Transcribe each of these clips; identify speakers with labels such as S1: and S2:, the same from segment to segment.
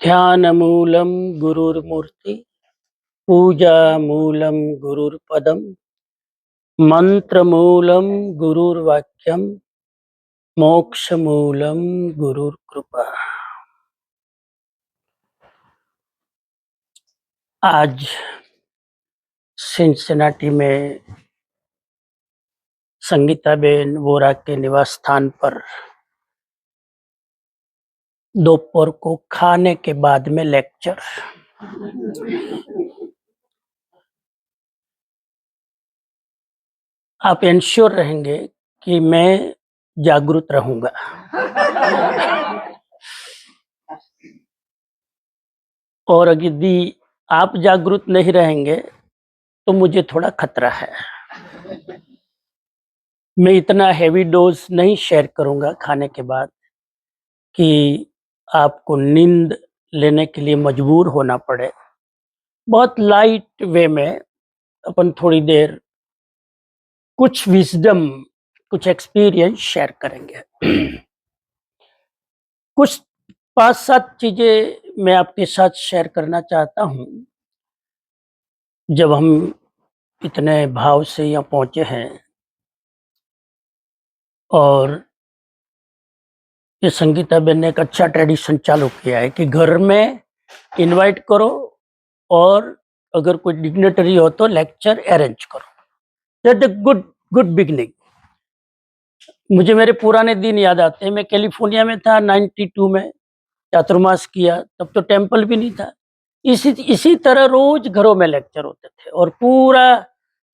S1: ध्यानमूलं गुरुर्मूर्ति पूजामूलं गुरुर्पदं मंत्रमूलं गुरुर्वाक्यम मोक्षमूलं गुरुर्कृपा। आज सिंसिनाटी में संगीताबेन वोरा के निवास स्थान पर दोपहर को खाने के बाद में लेक्चर। आप इंश्योर रहेंगे कि मैं जागरूक रहूंगा। और यदि आप जागरूक नहीं रहेंगे तो मुझे थोड़ा खतरा है। मैं इतना हैवी डोज नहीं शेयर करूंगा खाने के बाद कि आपको नींद लेने के लिए मजबूर होना पड़े। बहुत लाइट वे में अपन थोड़ी देर कुछ विजडम, कुछ एक्सपीरियंस शेयर करेंगे। कुछ 5-7 चीजें मैं आपके साथ शेयर करना चाहता हूं। जब हम इतने भाव से यहाँ पहुंचे हैं और ये संगीताबेन ने एक अच्छा ट्रेडिशन चालू किया है कि घर में इनवाइट करो और अगर कोई डिग्नेटरी हो तो लेक्चर अरेंज करो। That a good beginning. मुझे मेरे पुराने दिन याद आते हैं। मैं कैलिफोर्निया में था 92 में, चातुर्मास किया, तब तो टेम्पल भी नहीं था। इसी तरह रोज घरों में लेक्चर होते थे और पूरा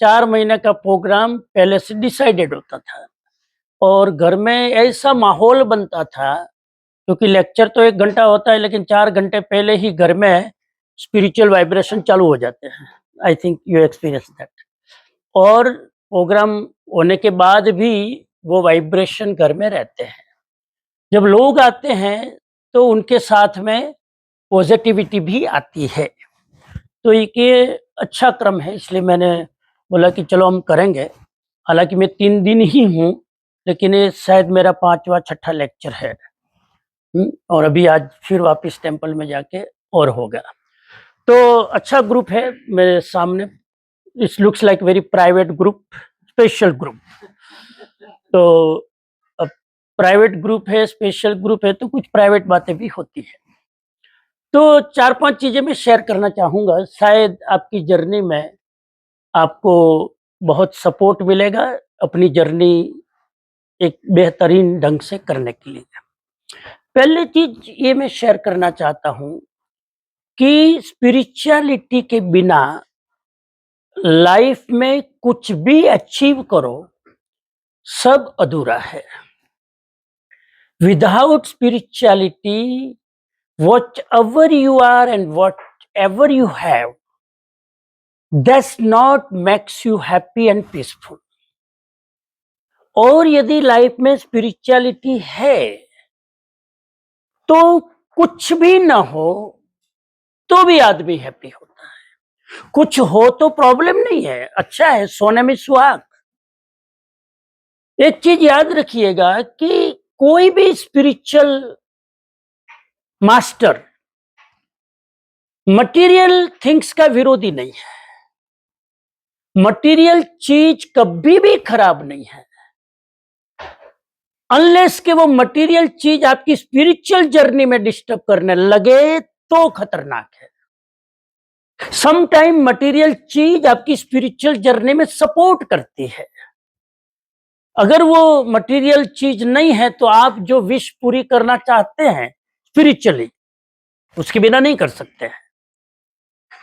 S1: 4 महीने का प्रोग्राम पहले से डिसाइडेड होता था और घर में ऐसा माहौल बनता था, क्योंकि लेक्चर तो 1 घंटा होता है लेकिन 4 घंटे पहले ही घर में स्पिरिचुअल वाइब्रेशन चालू हो जाते हैं। I think you experience that. और प्रोग्राम होने के बाद भी वो वाइब्रेशन घर में रहते हैं। जब लोग आते हैं तो उनके साथ में पॉजिटिविटी भी आती है। तो ये अच्छा क्रम है, इसलिए मैंने बोला कि चलो हम करेंगे। हालांकि मैं 3 दिन ही हूँ, लेकिन ये शायद मेरा 5वां-6ठा लेक्चर है। और अभी आज फिर वापस टेम्पल में जाके और होगा। तो अच्छा ग्रुप है मेरे सामने। It looks like very private group, special group. तो अब प्राइवेट ग्रुप है, स्पेशल ग्रुप है, तो कुछ प्राइवेट बातें भी होती है। तो 4-5 चीजें मैं शेयर करना चाहूंगा। शायद आपकी जर्नी में आपको बहुत सपोर्ट मिलेगा अपनी जर्नी एक बेहतरीन ढंग से करने के लिए। पहली चीज ये मैं शेयर करना चाहता हूं कि स्पिरिचुअलिटी के बिना लाइफ में कुछ भी अचीव करो, सब अधूरा है। Without spirituality, whatever you are and whatever you have does not makes you happy and peaceful। और यदि लाइफ में स्पिरिचुअलिटी है तो कुछ भी ना हो तो भी आदमी हैप्पी होता है। कुछ हो तो प्रॉब्लम नहीं है, अच्छा है, सोने में सुहाग। एक चीज याद रखिएगा कि कोई भी स्पिरिचुअल मास्टर मटेरियल थिंग्स का विरोधी नहीं है। मटेरियल चीज कभी भी खराब नहीं है, अनलेस कि वो मटेरियल चीज आपकी स्पिरिचुअल जर्नी में डिस्टर्ब करने लगे तो खतरनाक है। सम टाइम मटेरियल चीज आपकी स्पिरिचुअल जर्नी में सपोर्ट करती है। अगर वो मटेरियल चीज नहीं है तो आप जो विश पूरी करना चाहते हैं स्पिरिचुअली, उसके बिना नहीं कर सकते हैं।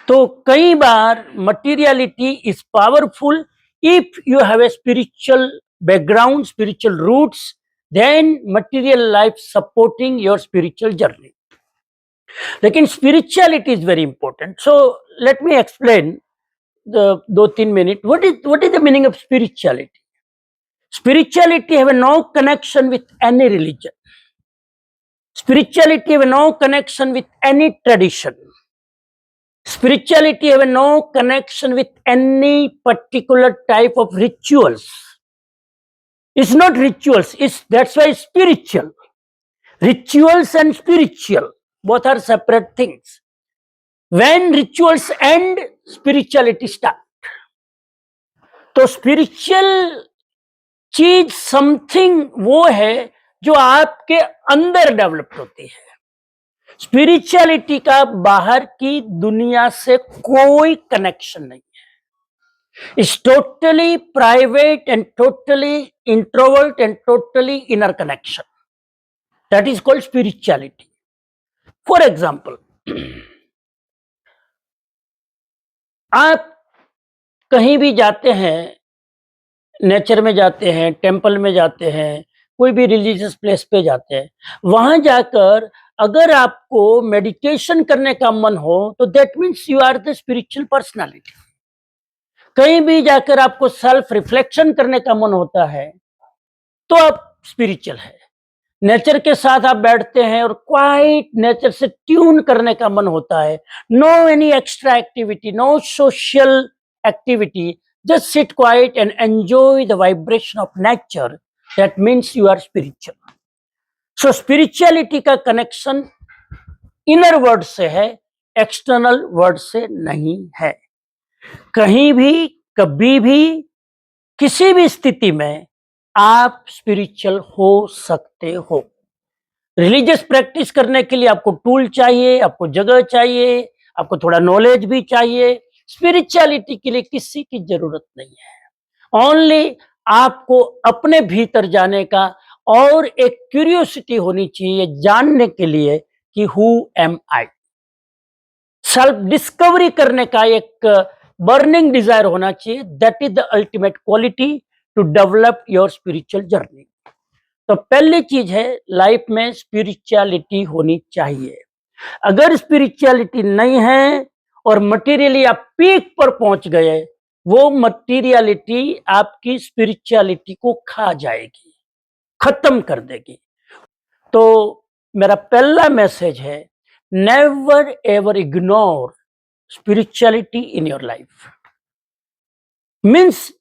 S1: तो कई बार materiality is powerful if you have a spiritual background, spiritual roots, then material life supporting your spiritual journey। लेकिन spirituality is very important। So let me explain the 2-3 minutes what is the meaning of spirituality। Spirituality have no connection with any religion। Spirituality have no connection with any tradition। Spirituality have no connection with any particular type of rituals। It's not rituals, that's why spiritual। Rituals and spiritual, both are separate things. When rituals end, spirituality start. तो spiritual चीज something वो है जो आपके अंदर develop होती है। Spirituality का बाहर की दुनिया से कोई कनेक्शन नहीं है। It's totally private and totally introvert and totally inner connection. That is called spirituality. For example, आप कहीं भी जाते हैं, नेचर में जाते हैं, टेम्पल में जाते हैं, कोई भी रिलीजियस प्लेस पे जाते हैं, वहां जाकर अगर आपको मेडिटेशन करने का मन हो तो that means you are the spiritual personality. कहीं भी जाकर आपको सेल्फ रिफ्लेक्शन करने का मन होता है तो आप स्पिरिचुअल है। नेचर के साथ आप बैठते हैं और क्वाइट नेचर से ट्यून करने का मन होता है, no any extra activity, no social activity, just sit quiet and enjoy the vibration of nature. That means you are spiritual. So spirituality का connection inner word से है, external word से नहीं है। कहीं भी, कभी भी, किसी भी स्थिति में आप स्पिरिचुअल हो सकते हो। रिलीजियस प्रैक्टिस करने के लिए आपको टूल चाहिए, आपको जगह चाहिए, आपको थोड़ा नॉलेज भी चाहिए। स्पिरिचुअलिटी के लिए किसी की जरूरत नहीं है। ओनली आपको अपने भीतर जाने का और एक क्यूरियोसिटी होनी चाहिए जानने के लिए कि who am I. Self discovery करने का एक बर्निंग डिजायर होना चाहिए। That is the ultimate quality to develop your spiritual journey. तो पहली चीज है, लाइफ में स्पिरिचुअलिटी होनी चाहिए। अगर स्पिरिचुअलिटी नहीं है और मटेरियली आप पीक पर पहुंच गए, वो मटेरियलिटी आपकी स्पिरिचुअलिटी को खा जाएगी, खत्म कर देगी। तो मेरा पहला मैसेज है, never ever ignore spirituality in your life. Means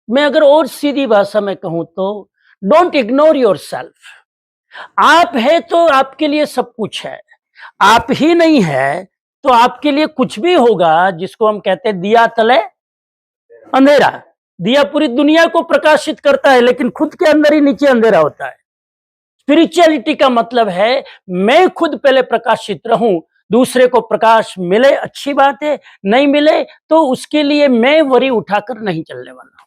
S1: मैं अगर और सीधी भाषा में कहूं तो डोंट इग्नोर योर सेल्फ। आप है तो आपके लिए सब कुछ है, आप ही नहीं है तो आपके लिए कुछ भी होगा। जिसको हम कहते हैं दिया तले अंधेरा। दिया पूरी दुनिया को प्रकाशित करता है लेकिन खुद के अंदर ही नीचे अंधेरा होता है। स्पिरिचुअलिटी का मतलब है मैं खुद पहले प्रकाशित रहूं, दूसरे को प्रकाश मिले अच्छी बात है, नहीं मिले तो उसके लिए मैं वरी उठाकर नहीं चलने वाला।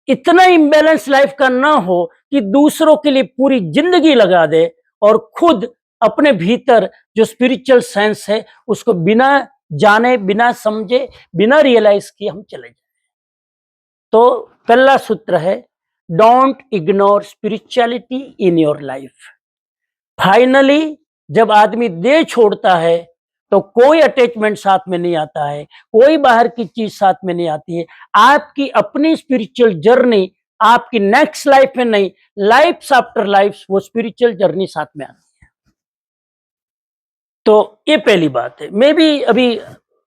S1: इतना इम्बैलेंस लाइफ का ना हो कि दूसरों के लिए पूरी जिंदगी लगा दे और खुद अपने भीतर जो स्पिरिचुअल सेंस है उसको बिना जाने, बिना समझे, बिना रियलाइज किए हम चले जाए। तो पहला सूत्र है, don't ignore spirituality in your life. Finally जब आदमी देह छोड़ता है तो कोई अटैचमेंट साथ में नहीं आता है, कोई बाहर की चीज साथ में नहीं आती है। आपकी अपनी स्पिरिचुअल जर्नी आपकी नेक्स्ट लाइफ में नहीं, लाइफ आफ्टर लाइफ वो स्पिरिचुअल जर्नी साथ में आती है। तो ये पहली बात है। मे बी अभी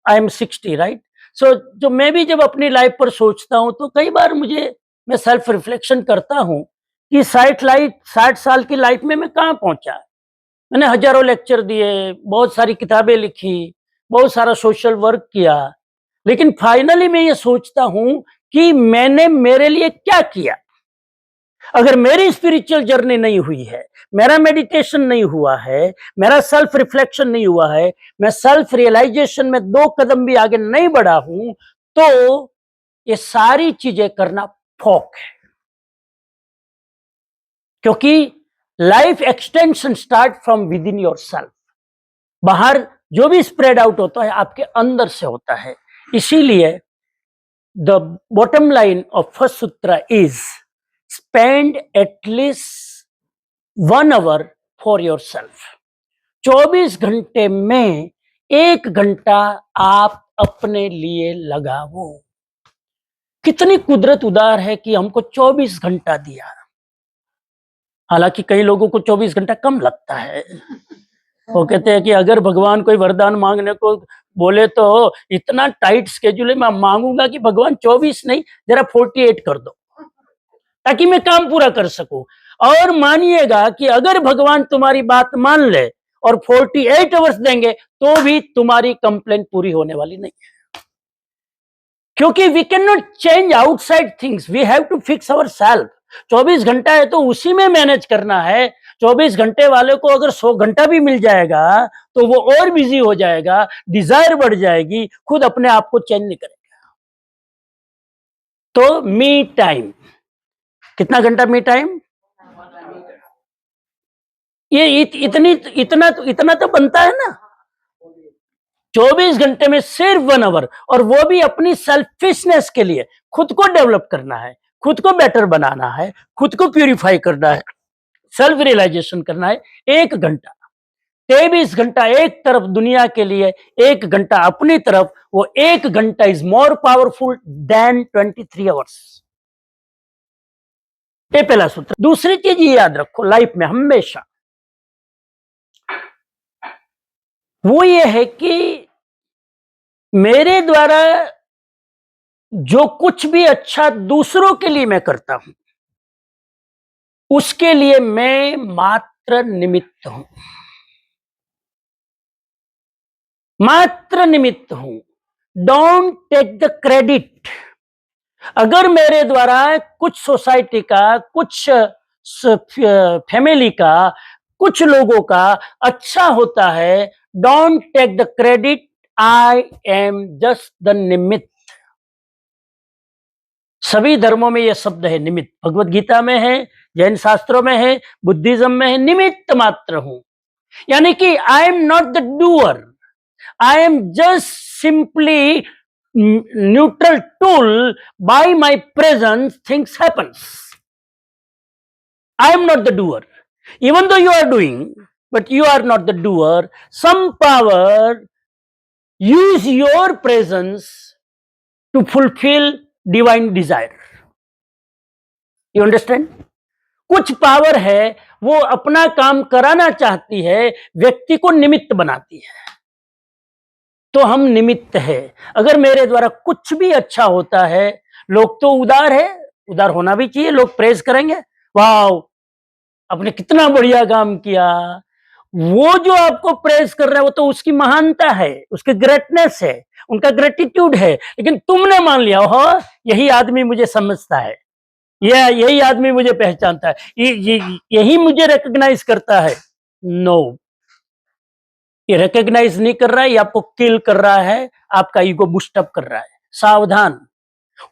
S1: आई एम 60 राइट। सो जो मैं भी जब अपनी लाइफ पर सोचता हूं तो कई बार मैं सेल्फ रिफ्लेक्शन करता हूं कि 60 साल की लाइफ में मैं कहां पहुंचा। मैंने हजारों लेक्चर दिए, बहुत सारी किताबें लिखी, बहुत सारा सोशल वर्क किया, लेकिन फाइनली मैं ये सोचता हूं कि मैंने मेरे लिए क्या किया। अगर मेरी स्पिरिचुअल जर्नी नहीं हुई है, मेरा मेडिटेशन नहीं हुआ है, मेरा सेल्फ रिफ्लेक्शन नहीं हुआ है, मैं सेल्फ रियलाइजेशन में 2 कदम भी आगे नहीं बढ़ा हूं, तो ये सारी चीजें करना फोक है। क्योंकि life extension start from with in your self. बाहर जो भी स्प्रेड आउट होता है आपके अंदर से होता है। इसीलिए the bottom line of first sutra is spend at least 1 hour for yourself. 24 घंटे में 1 घंटा आप अपने लिए लगाओ। कितनी कुदरत उदार है कि हमको 24 घंटा दिया। हालांकि कई लोगों को 24 घंटा कम लगता है। वो कहते हैं कि अगर भगवान कोई वरदान मांगने को बोले तो इतना टाइट स्केड्यूल है, मैं मांगूंगा कि भगवान 24 नहीं जरा 48 कर दो ताकि मैं काम पूरा कर सकूं। और मानिएगा कि अगर भगवान तुम्हारी बात मान ले और 48 आवर्स देंगे तो भी तुम्हारी कंप्लेंट पूरी होने वाली नहीं है, क्योंकि we can not change outside things, we have to fix our self. 24 घंटा है तो उसी में मैनेज करना है। 24 घंटे वाले को अगर 100 घंटा भी मिल जाएगा तो वो और बिजी हो जाएगा, डिजायर बढ़ जाएगी, खुद अपने आप को चेंज नहीं करेगा। तो मी टाइम, कितना घंटा मी टाइम? ये इतना तो बनता है ना। 24 घंटे में सिर्फ 1 आवर, और वो भी अपनी सेल्फिशनेस के लिए, खुद को डेवलप करना है, खुद को बेटर बनाना है, खुद को प्यूरिफाई करना है, सेल्फ रियलाइजेशन करना है। 1 घंटा, 23 घंटा एक तरफ दुनिया के लिए, 1 घंटा अपनी तरफ। वो 1 घंटा is more powerful than 23 hours. ये पहला सूत्र। दूसरी चीज ये याद रखो लाइफ में हमेशा, वो ये है कि मेरे द्वारा जो कुछ भी अच्छा दूसरों के लिए मैं करता हूं, उसके लिए मैं मात्र निमित्त हूं, मात्र निमित्त हूं। Don't take the credit. अगर मेरे द्वारा कुछ सोसाइटी का, कुछ फैमिली का, कुछ लोगों का अच्छा होता है, don't take the credit, I am just the निमित्त। सभी धर्मों में यह शब्द है निमित्त, भगवत गीता में है, जैन शास्त्रों में है, बुद्धिज्म में है, निमित्त मात्र हूं। यानी कि I am not the doer, I am just simply neutral tool. By my presence things happens. I am not the doer. Even though you are doing, but you are not the doer. Some power use your presence to fulfill divine desire. You understand? कुछ power है, वो अपना काम कराना चाहती है, व्यक्ति को निमित्त बनाती है। तो हम निमित्त है। अगर मेरे द्वारा कुछ भी अच्छा होता है, लोग तो उदार है, उदार होना भी चाहिए, लोग प्रेज करेंगे, वाह आपने कितना बढ़िया काम किया। वो जो आपको प्रेज कर रहा है वो तो उसकी महानता है, उसकी ग्रेटनेस है, उनका ग्रेटिट्यूड है। लेकिन तुमने मान लिया हो यही आदमी मुझे समझता है, यही आदमी मुझे पहचानता है, यही मुझे रिकॉग्नाइज करता है। नो, ये रिकॉग्नाइज नहीं कर रहा है, ये आपको किल कर रहा है, आपका ईगो बूस्टअप कर रहा है। सावधान,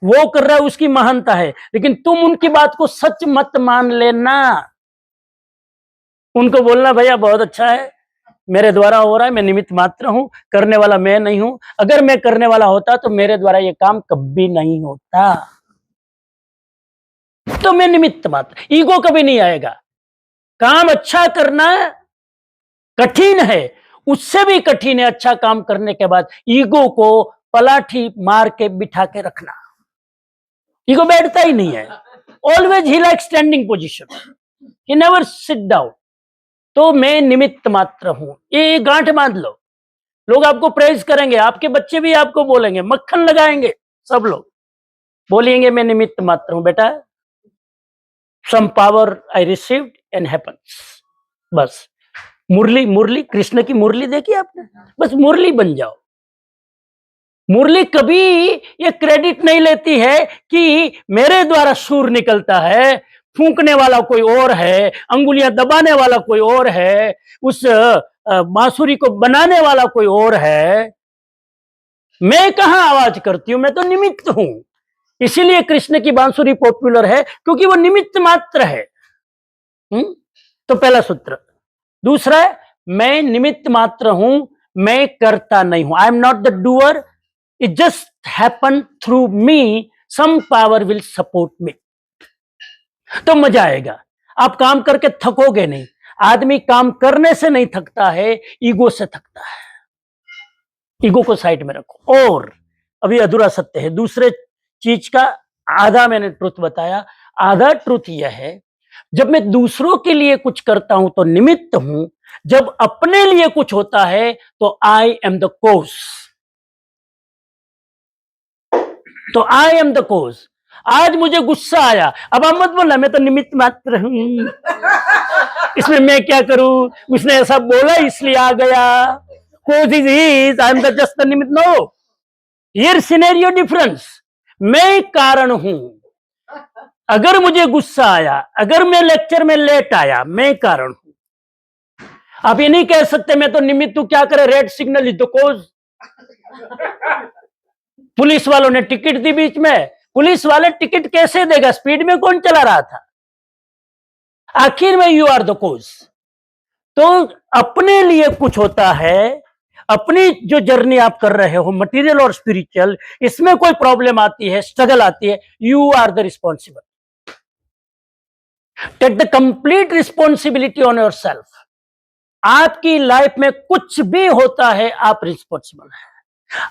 S1: वो कर रहा है उसकी महानता है, लेकिन तुम उनकी बात को सच मत मान लेना। उनको बोलना भैया बहुत अच्छा है, मेरे द्वारा हो रहा है, मैं निमित्त मात्र हूं, करने वाला मैं नहीं हूं। अगर मैं करने वाला होता तो मेरे द्वारा ये काम कभी नहीं होता। तो मैं निमित्त मात्र, ईगो कभी नहीं आएगा। काम अच्छा करना कठिन है, उससे भी कठिन है अच्छा काम करने के बाद ईगो को पलाठी मार के बिठा के रखना। ईगो बैठता ही नहीं है, always he like standing position, he never sit down. तो मैं निमित्त मात्र हूं, ये गांठ बांध लो। लोग आपको प्रेज करेंगे, आपके बच्चे भी आपको बोलेंगे, मक्खन लगाएंगे, सब लोग बोलेंगे मैं निमित्त मात्र हूं बेटा। Some power I received and happens. बस मुरली, मुरली कृष्ण की मुरली देखी आपने, बस मुरली बन जाओ। मुरली कभी ये क्रेडिट नहीं लेती है कि मेरे द्वारा सुर निकलता है, फूंकने वाला कोई और है, अंगुलियां दबाने वाला कोई और है, उस बांसुरी को बनाने वाला कोई और है। मैं कहां आवाज करती हूं, मैं तो निमित्त हूं। इसीलिए कृष्ण की बांसुरी पॉपुलर है, क्योंकि वो निमित्त मात्र है। तो पहला सूत्र। दूसरा है मैं निमित्त मात्र हूं, मैं करता नहीं हूं। I am not the doer, it just happen through me, some power will support me. तो मजा आएगा, आप काम करके थकोगे नहीं। आदमी काम करने से नहीं थकता है, ईगो से थकता है। ईगो को साइड में रखो। और अभी अधूरा सत्य है, दूसरे चीज का आधा मैंने ट्रुथ बताया। आधा ट्रुथ यह है, जब मैं दूसरों के लिए कुछ करता हूं तो निमित्त हूं, जब अपने लिए कुछ होता है तो आई एम द कोज। तो आई एम द कोज। आज मुझे गुस्सा आया, अब आप मत बोलना मैं तो निमित्त मात्र हूं, इसमें मैं क्या करूं, उसने ऐसा बोला इसलिए आ गया, कोशिश I am the just the nimitt. No, here scenario difference. मैं कारण हूं। अगर मुझे गुस्सा आया, अगर मैं लेक्चर में लेट आया, मैं कारण हूं। आप ये नहीं कह सकते मैं तो निमित्त हूं, क्या करे, red signal is the cause. Police वालों ने टिकट दी बीच में, पुलिस वाले टिकट कैसे देगा, स्पीड में कौन चला रहा था, आखिर में यू आर द कॉज। तो अपने लिए कुछ होता है, अपनी जो जर्नी आप कर रहे हो मटेरियल और स्पिरिचुअल, इसमें कोई प्रॉब्लम आती है, स्ट्रगल आती है, you are the responsible. Take the complete responsibility on your self. आपकी लाइफ में कुछ भी होता है, आप रिस्पॉन्सिबल हैं।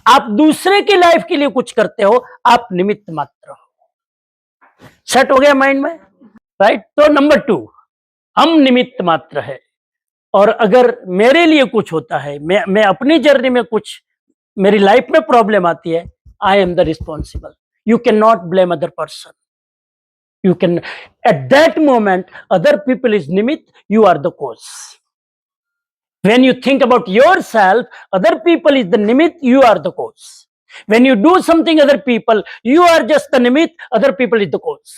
S1: आप दूसरे की लाइफ के लिए कुछ करते हो, आप निमित्त मात्र हो। सेट हो गया माइंड में, राइट। तो नंबर 2, हम निमित्त मात्र है, और अगर मेरे लिए कुछ होता है, मैं अपनी जर्नी में कुछ, मेरी लाइफ में प्रॉब्लम आती है, आई am the responsible. You can not blame other person. You can, at that moment, other people is nimitt, you are the cause. When you think about yourself, other people is the nimitt, you are the cause. When you do something other people, you are just the nimitt, other people is the cause.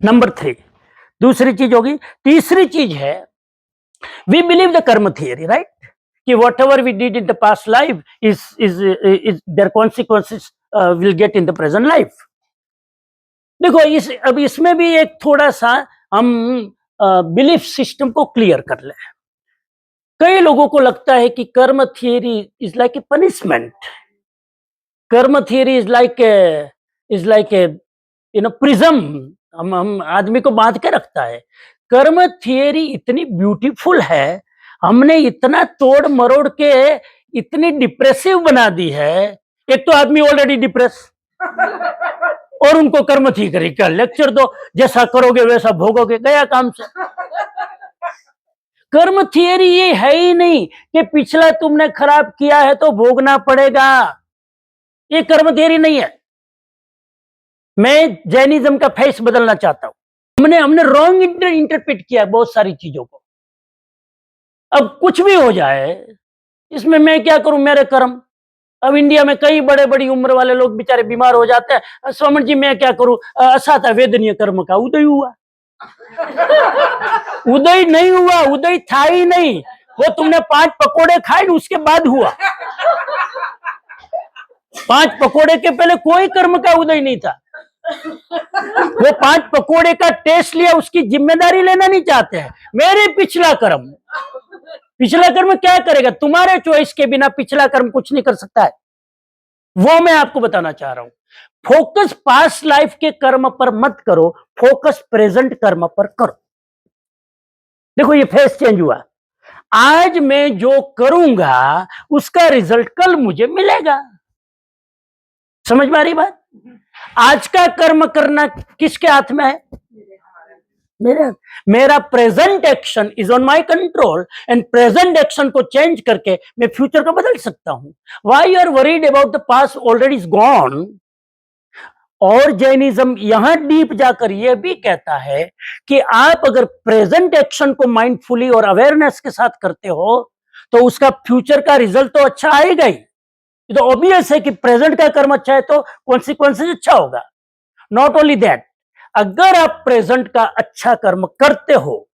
S1: Number 3, दूसरी चीज होगी। तीसरी चीज है, we believe the karma theory, right? कि whatever we did in the past life is their consequences will get in the present life. देखो अब इसमें भी एक थोड़ा सा हम बिलीफ सिस्टम को क्लियर कर ले। कई लोगों को लगता है कि karma theory is like a punishment, karma theory is like a prism, हम आदमी को बांध के रखता है। कर्म थियरी इतनी ब्यूटीफुल है, हमने इतना तोड़ मरोड़ के इतनी डिप्रेसिव बना दी है। एक तो आदमी ऑलरेडी डिप्रेस, और उनको कर्म थी करी क्या लेक्चर दो, जैसा करोगे वैसा भोगोगे, गया काम से। कर्म थियरी ये है ही नहीं कि पिछला तुमने खराब किया है तो भोगना पड़ेगा, ये कर्म थियरी नहीं है। मैं जैनिज्म का फेस बदलना चाहता हूं। हमने रॉन्ग इंटरप्रेट किया बहुत सारी चीजों को। अब कुछ भी हो जाए, इसमें मैं क्या करूं, मेरे कर्म। अब इंडिया में कई बड़े बड़ी उम्र वाले लोग बेचारे बीमार हो जाते हैं, स्वामी जी मैं क्या करूं, असाता वेदनीय कर्म का उदय हुआ। उदय नहीं हुआ, उदय था ही नहीं, वो तुमने 5 पकोड़े खाए उसके बाद हुआ। 5 पकोड़े के पहले कोई कर्म का उदय नहीं था। वो 5 पकोड़े का टेस्ट लिया, उसकी जिम्मेदारी लेना नहीं चाहते हैं। मेरे पिछला कर्म क्या करेगा, तुम्हारे चॉइस के बिना पिछला कर्म कुछ नहीं कर सकता है। वो मैं आपको बताना चाह रहा हूं। फोकस पास्ट लाइफ के कर्म पर मत करो, फोकस प्रेजेंट कर्म पर करो। देखो ये फेस चेंज हुआ। आज मैं जो करूंगा उसका रिजल्ट कल मुझे मिलेगा। समझ में आ रही बात? आज का कर्म करना किसके हाथ में है? मेरा present action is on my control, and present action को चेंज करके मैं फ्यूचर को बदल सकता हूं। Why you are worried about the past, already is gone. और जैनिज्म यहां डीप जाकर यह भी कहता है कि आप अगर प्रेजेंट एक्शन को माइंडफुली और अवेयरनेस के साथ करते हो तो उसका फ्यूचर का रिजल्ट तो अच्छा आएगा ही। तो ऑब्वियस है कि प्रेजेंट का कर्म अच्छा है तो कॉन्सिक्वेंसेस अच्छा होगा। नॉट ओनली दैट, अगर आप प्रेजेंट का अच्छा कर्म करते हो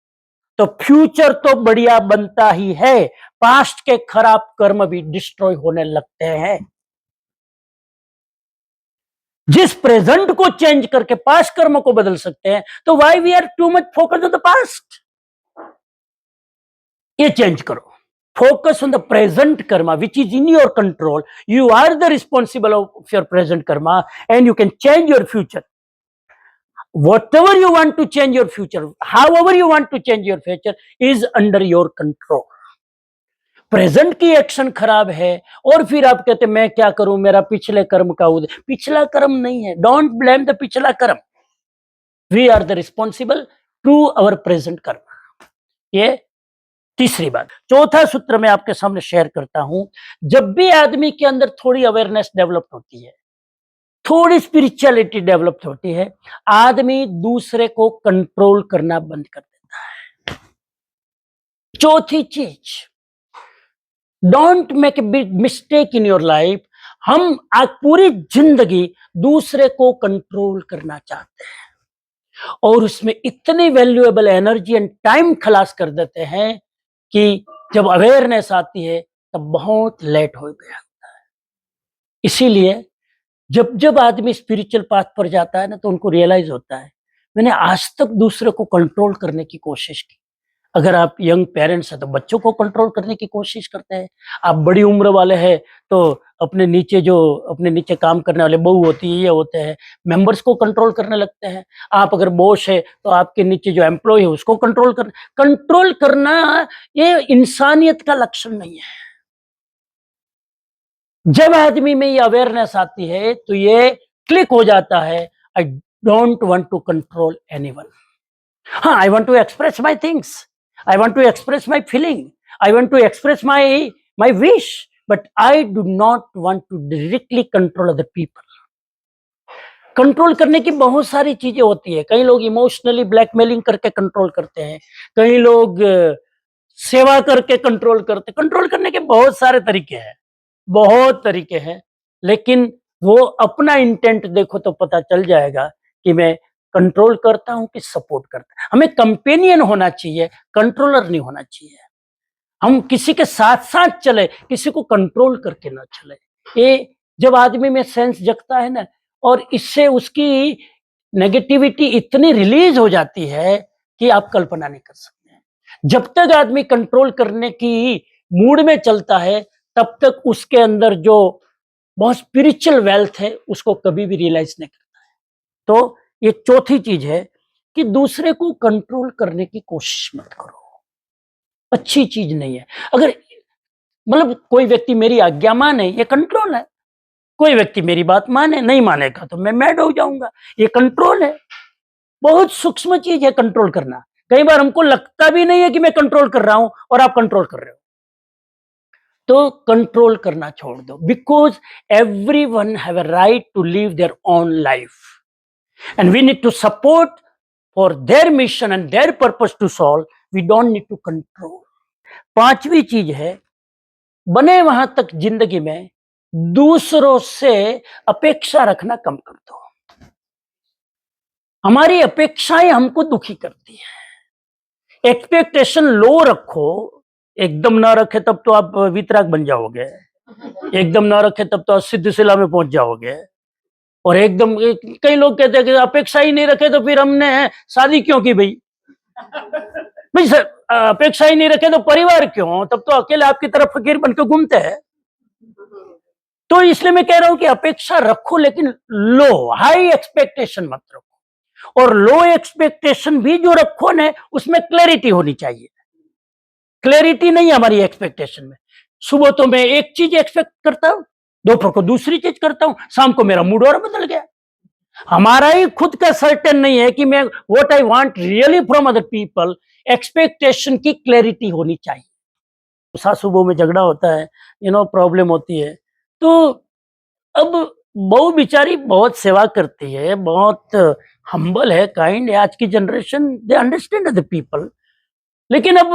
S1: तो फ्यूचर तो बढ़िया बनता ही है, पास्ट के खराब कर्म भी डिस्ट्रॉय होने लगते हैं। जिस प्रेजेंट को चेंज करके पास्ट कर्म को बदल सकते हैं, तो why we are too much focus on the past? ये चेंज करो। Focus on the present karma which is in your control. You are the responsible of your present karma, and you can change your future. Whatever you want to change your future, however you want to change your future is under your control. Present की action खराब है और फिर आप कहते मैं क्या करूं, मेरा पिछले कर्म का उदय। पिछला कर्म नहीं है, डोंट ब्लेम द पिछला कर्म। We are the responsible to our present कर्म। ये तीसरी बात। चौथा सूत्र मैं आपके सामने शेयर करता हूं। जब भी आदमी के अंदर थोड़ी अवेयरनेस डेवलप होती है थोड़ी स्पिरिचुअलिटी डेवलप होती है, आदमी दूसरे को कंट्रोल करना बंद कर देता है। चौथी चीज, don't make a big mistake in your life. हम आज पूरी जिंदगी दूसरे को कंट्रोल करना चाहते हैं और उसमें इतनी वैल्यूएबल एनर्जी एंड टाइम खलास कर देते हैं कि जब अवेयरनेस आती है तब बहुत लेट हो गया होता है। इसीलिए जब जब आदमी स्पिरिचुअल पाथ पर जाता है ना, तो उनको रियलाइज होता है, मैंने आज तक दूसरे को कंट्रोल करने की कोशिश की। अगर आप यंग पेरेंट्स हैं तो बच्चों को कंट्रोल करने की कोशिश करते हैं, आप बड़ी उम्र वाले हैं तो अपने नीचे काम करने वाले बहू होती है, ये होते हैं, मेंबर्स को कंट्रोल करने लगते हैं। आप अगर बॉस है तो आपके नीचे जो एम्प्लॉय है उसको कंट्रोल करना ये इंसानियत का लक्षण नहीं है। जब आदमी में ये अवेयरनेस आती है तो ये क्लिक हो जाता है, I don't want to control anyone. हाँ, I want to express my things, I want to express my feeling, I want to express my wish, but I do not want to directly control other people. Control करने की बहुत सारी चीजें होती है। कई लोग इमोशनली ब्लैकमेलिंग करके कंट्रोल करते हैं, कई लोग सेवा करके कंट्रोल करते हैं। कंट्रोल करने के बहुत सारे तरीके हैं, बहुत तरीके हैं, लेकिन वो अपना इंटेंट देखो तो पता चल जाएगा कि मैं कंट्रोल करता हूं कि सपोर्ट करता हूं। हमें कंपेनियन होना चाहिए, कंट्रोलर नहीं होना चाहिए। हम किसी के साथ साथ चले, किसी को कंट्रोल करके ना चले। ये जब आदमी में सेंस जगता है ना, और इससे उसकी नेगेटिविटी इतनी रिलीज हो जाती है कि आप कल्पना नहीं कर सकते। जब तक आदमी कंट्रोल करने की मूड में चलता है तब तक उसके अंदर जो बहुत स्पिरिचुअल वेल्थ है उसको कभी भी रियलाइज नहीं करता है। तो ये चौथी चीज है कि दूसरे को कंट्रोल करने की कोशिश मत करो, अच्छी चीज नहीं है। अगर मतलब कोई व्यक्ति मेरी आज्ञा माने, ये कंट्रोल है। कोई व्यक्ति मेरी बात माने, नहीं मानेगा तो मैं मैड हो जाऊंगा, ये कंट्रोल है। बहुत सूक्ष्म चीज है कंट्रोल करना। कई बार हमको लगता भी नहीं है कि मैं कंट्रोल कर रहा हूं और आप कंट्रोल कर रहे हो। तो कंट्रोल करना छोड़ दो, because everyone have a right to live their own life and we need to support for their mission and their purpose to solve. We don't need to control. पांचवी चीज है, बने वहां तक जिंदगी में दूसरों से अपेक्षा रखना कम कर दो। हमारी अपेक्षाएं हमको दुखी करती है। एक्सपेक्टेशन लो रखो, एकदम ना रखे तब तो आप वितराग बन जाओगे, एकदम ना रखे तब तो आप सिद्धशिला में पहुंच जाओगे। और एकदम कई लोग कहते हैं कि अपेक्षा ही नहीं रखे तो फिर हमने शादी क्यों की भाई? भाई सर, अपेक्षा ही नहीं रखे तो परिवार क्यों? तब तो अकेले आपकी तरफ फकीर बनकर घूमते हैं। तो इसलिए मैं कह रहा हूं कि अपेक्षा रखो, लेकिन लो, हाई एक्सपेक्टेशन मत रखो। और लो एक्सपेक्टेशन भी जो रखो ना, उसमें क्लैरिटी होनी चाहिए। क्लैरिटी नहीं है हमारी एक्सपेक्टेशन में। सुबह तो मैं एक चीज एक्सपेक्ट करता हूं, दोपहर को दूसरी चीज करता हूं, शाम को मेरा मूड और बदल गया। हमारा ही खुद का सर्टेन नहीं है कि मैं what I want really from other people. Expectation की क्लैरिटी होनी चाहिए। सासू बहू में झगड़ा होता है, प्रॉब्लम होती है। तो अब बहू बेचारी बहुत सेवा करती है, बहुत हम्बल है, काइंड है। आज की generation they understand other people. लेकिन अब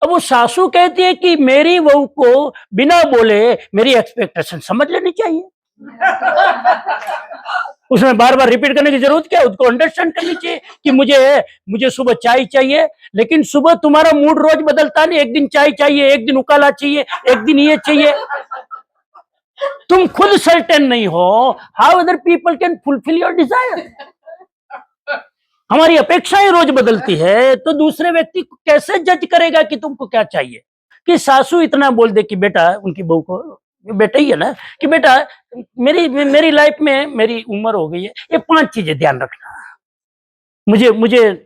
S1: वो सासू कहती है कि मेरी बहू को बिना बोले मेरी एक्सपेक्टेशन समझ लेनी चाहिए। उसमें बार बार रिपीट करने की जरूरत क्या है? उसको अंडरस्टैंड करनी चाहिए कि मुझे सुबह चाय चाहिए, लेकिन सुबह तुम्हारा मूड रोज बदलता नहीं। एक दिन चाय चाहिए, एक दिन उकाला चाहिए, एक दिन ये चाहिए। तुम खुद सर्टेन नहीं हो, how other people can fulfil your desire? हमारी अपेक्षाएं रोज बदलती है, तो दूसरे व्यक्ति को कैसे जज करेगा कि तुमको क्या चाहिए? कि सासू इतना बोल दे कि बेटा, उनकी बहू को, बेटा ही है ना, कि बेटा मेरी लाइफ में मेरी उम्र हो गई है, ये 5 चीजें ध्यान रखना।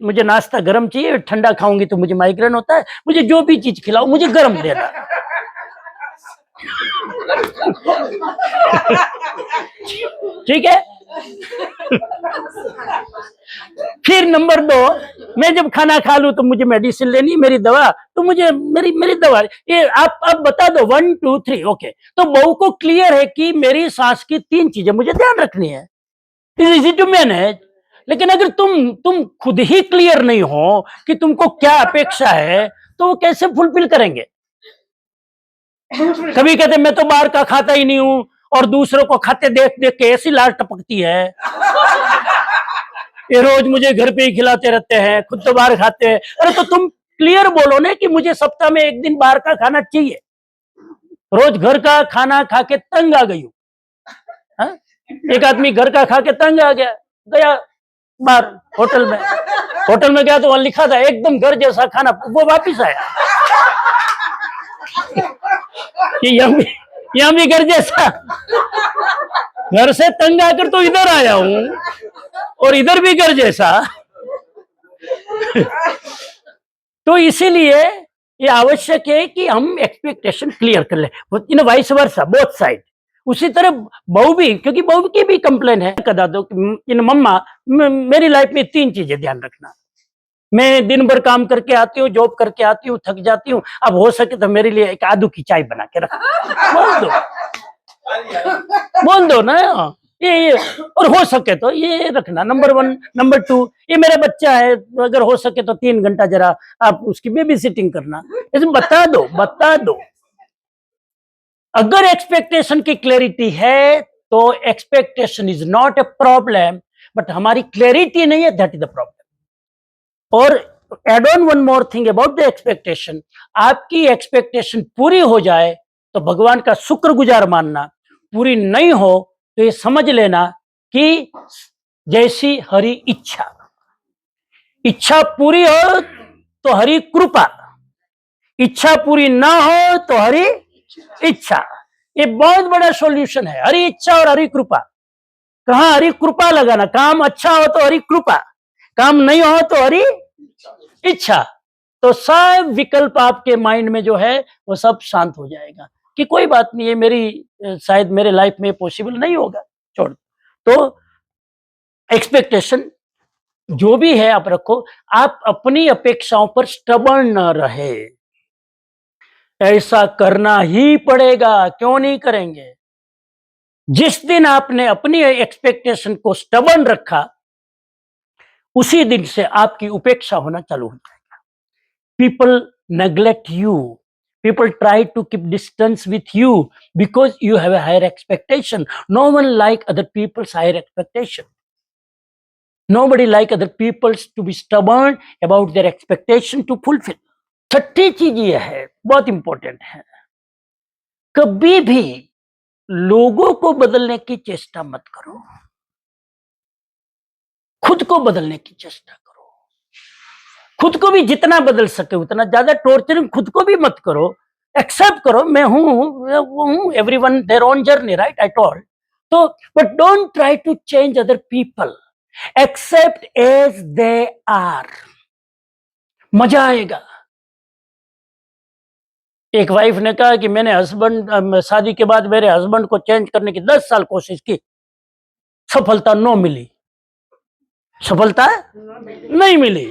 S1: मुझे नाश्ता गर्म चाहिए, ठंडा खाऊंगी तो मुझे माइग्रेन होता है, मुझे जो भी चीज खिलाओ मुझे गर्म देना। ठीक है। फिर नंबर 2, मैं जब खाना खा लूं तो मुझे मेडिसिन लेनी, मेरी दवा तो मुझे मेरी मेरी दवा, ये आप बता दो 1 2 3 ओके। तो बहू को क्लियर है कि मेरी सास की 3 चीजें मुझे ध्यान रखनी है, इज इजी टू मैनेज। लेकिन अगर तुम खुद ही क्लियर नहीं हो कि तुमको क्या अपेक्षा है तो वो कैसे फुलफिल करेंगे? कभी कहते मैं तो बाहर का खाता ही नहीं हूं, और दूसरों को खाते देख देख के ऐसी लार टपकती है, ये रोज मुझे घर पे ही खिलाते रहते हैं, खुद तो बाहर खाते हैं। अरे तो तुम क्लियर बोलो ना कि मुझे सप्ताह में 1 दिन बाहर का खाना चाहिए, रोज घर का खाना खा के तंग आ गई हूं। हाँ? एक आदमी घर का खा के तंग आ गया, गया बाहर होटल में गया तो वहां लिखा था एकदम घर जैसा खाना, वो वापिस आया कि यम्मी घर जैसा। घर से तंग आकर तो इधर आया हूं और इधर भी घर जैसा। तो इसीलिए ये आवश्यक है कि हम एक्सपेक्टेशन क्लियर कर ले, इन वाइस वर्सा बोथ साइड। उसी तरह बहू भी, क्योंकि बहू की भी कंप्लेन है, कदा दो इन मम्मा मेरी लाइफ में 3 चीजें ध्यान रखना, मैं दिन भर काम करके आती हूँ, जॉब करके आती हूँ, थक जाती हूँ, अब हो सके तो मेरे लिए एक आदू की चाय बना के रख, बोल दो ना ये और हो सके तो ये रखना, नंबर 1। नंबर 2, ये मेरा बच्चा है, अगर हो सके तो 3 घंटा जरा आप उसकी बेबी सिटिंग करना, ऐसे बता दो। अगर एक्सपेक्टेशन की क्लैरिटी है तो expectation is not a problem, but हमारी क्लैरिटी नहीं है, दैट इज द प्रॉब्लम। और add on one more thing about the expectation, आपकी एक्सपेक्टेशन पूरी हो जाए तो भगवान का शुक्रगुजार मानना, पूरी नहीं हो तो ये समझ लेना कि जैसी हरि इच्छा, इच्छा पूरी हो तो हरि कृपा, इच्छा पूरी ना हो तो हरि इच्छा। ये बहुत बड़ा सॉल्यूशन है, हरि इच्छा और हरि कृपा। कहां हरि कृपा लगाना, काम अच्छा हो तो हरि कृपा, काम नहीं हो तो हरि इच्छा, तो सब विकल्प आपके माइंड में जो है वो सब शांत हो जाएगा कि कोई बात नहीं है, मेरी शायद मेरे लाइफ में पॉसिबल नहीं होगा, छोड़। तो एक्सपेक्टेशन जो भी है आप रखो, आप अपनी अपेक्षाओं पर स्टबर्न न रहे, ऐसा करना ही पड़ेगा, क्यों नहीं करेंगे? जिस दिन आपने अपनी एक्सपेक्टेशन को स्टबर्न रखा, उसी दिन से आपकी उपेक्षा होना चालू हो जाएगा। People neglect you, people try to keep distance with you because you have a higher expectation. No one like other people's higher expectation. Nobody like other people's to be stubborn about their expectation to fulfill. छठी चीज यह है, बहुत important है, कभी भी लोगों को बदलने की चेष्टा मत करो, खुद को बदलने की चेष्टा करो। खुद को भी जितना बदल सके उतना, ज्यादा टॉर्चरिंग खुद को भी मत करो, एक्सेप्ट करो मैं हूं, everyone their own journey, right, I told. तो but don't try to change other people, accept as they are, मजा आएगा। एक वाइफ ने कहा कि मैंने शादी के बाद मेरे हस्बैंड को चेंज करने की 10 साल कोशिश की, सफलता नो मिली, सफलता नहीं मिली,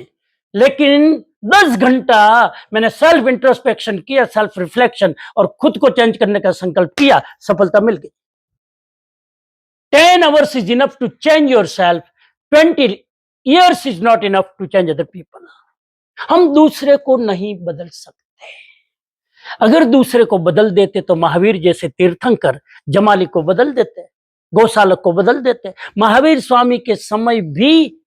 S1: लेकिन 10 घंटा मैंने सेल्फ इंट्रोस्पेक्शन किया, सेल्फ रिफ्लेक्शन, और खुद को चेंज करने का संकल्प किया, सफलता मिल गई। 10 hours is enough to change yourself, 20 years is not enough to change other people. हम दूसरे को नहीं बदल सकते, अगर दूसरे को बदल देते तो महावीर जैसे तीर्थंकर जमाली को बदल देते, गौशालक को बदल देते। महावीर स्वामी के समय भी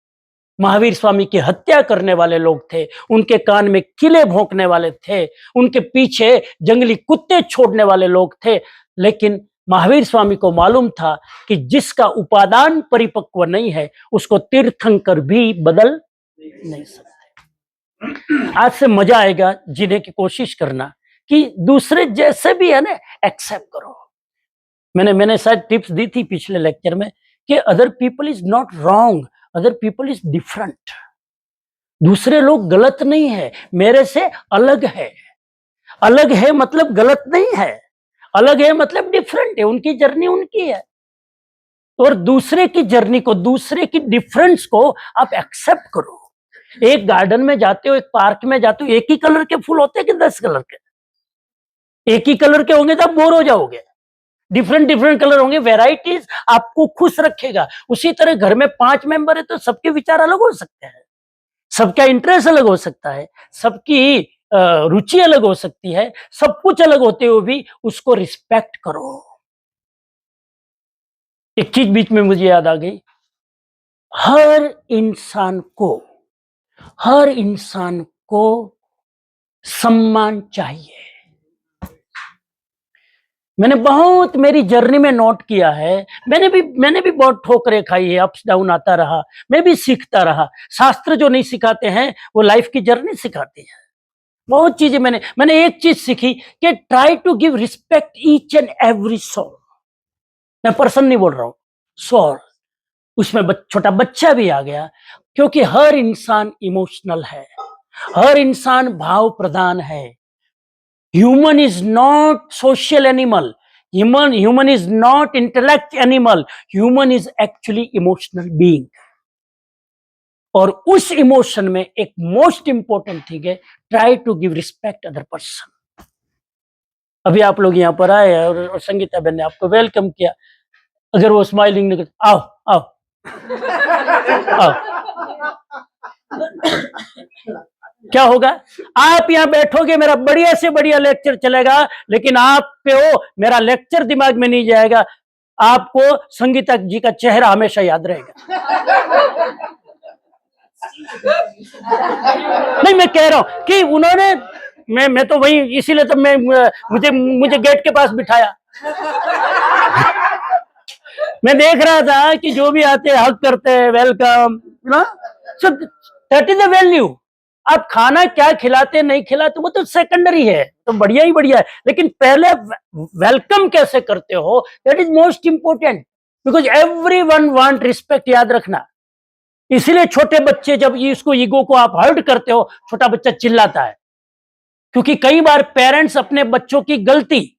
S1: महावीर स्वामी की हत्या करने वाले लोग थे, उनके कान में किले भोंकने वाले थे, उनके पीछे जंगली कुत्ते छोड़ने वाले लोग थे, लेकिन महावीर स्वामी को मालूम था कि जिसका उपादान परिपक्व नहीं है उसको तीर्थंकर भी बदल नहीं सकते। आज से मजा आएगा, जीने की कोशिश करना कि दूसरे जैसे भी है ना, एक्सेप्ट करो। मैंने शायद टिप्स दी थी पिछले लेक्चर में कि other people is not wrong, other people is different. दूसरे लोग गलत नहीं है, मेरे से अलग है। अलग है मतलब गलत नहीं है, अलग है मतलब डिफरेंट है, उनकी जर्नी उनकी है। और दूसरे की जर्नी को, दूसरे की डिफरेंस को आप एक्सेप्ट करो, एक गार्डन में जाते हो, एक पार्क में जाते हो, एक ही कलर के फूल होते हैं कि 10 कलर के? एक ही कलर के होंगे तो आप बोर हो जाओगे। डिफरेंट डिफरेंट कलर होंगे, वेराइटीज आपको खुश रखेगा। उसी तरह घर में 5 मेंबर है तो सबके विचार अलग हो सकते हैं, सबका इंटरेस्ट अलग हो सकता है, सबकी रुचि अलग हो सकती है। सब कुछ अलग होते हुए भी उसको रिस्पेक्ट करो। एक चीज बीच में मुझे याद आ गई, हर इंसान को हर इंसान को सम्मान चाहिए। मैंने बहुत मेरी जर्नी में नोट किया है, मैंने भी बहुत ठोकरें खाई है, अप्स डाउन आता रहा, मैं भी सीखता रहा। शास्त्र जो नहीं सिखाते हैं वो लाइफ की जर्नी सिखाती है। बहुत चीजें मैंने एक चीज सीखी कि try to give respect each and every soul. मैं पर्सन नहीं बोल रहा हूं, सोल। उसमें छोटा बच्चा भी आ गया, क्योंकि हर इंसान इमोशनल है, हर इंसान भाव प्रधान है। Human is not social animal, human is not intellect animal, human is actually emotional being. और उस इमोशन में एक मोस्ट इंपॉर्टेंट थिंग है, try to give respect other person. अभी आप लोग यहाँ पर आए और संगीता बहन ने आपको वेलकम किया, अगर वो स्माइलिंग नहीं करती, आओ आओ आओ, क्या होगा? आप यहाँ बैठोगे, मेरा बढ़िया से बढ़िया लेक्चर चलेगा, लेकिन आप पे हो मेरा लेक्चर दिमाग में नहीं जाएगा। आपको संगीता जी का चेहरा हमेशा याद रहेगा। नहीं, मैं कह रहा हूं कि उन्होंने, मैं तो वही, इसीलिए तो मैं मुझे गेट के पास बिठाया। मैं देख रहा था कि जो भी आते हैं हक करते हैं, वेलकम, ना, so that is the value. आप खाना क्या खिलाते नहीं खिलाते वो तो सेकेंडरी है, तो बढ़िया ही बढ़िया है, लेकिन पहले वेलकम कैसे करते हो, that is most important, because every one want respect. याद रखना, इसीलिए छोटे बच्चे जब इसको ईगो को आप हर्ट करते हो, छोटा बच्चा चिल्लाता है, क्योंकि कई बार पेरेंट्स अपने बच्चों की गलती,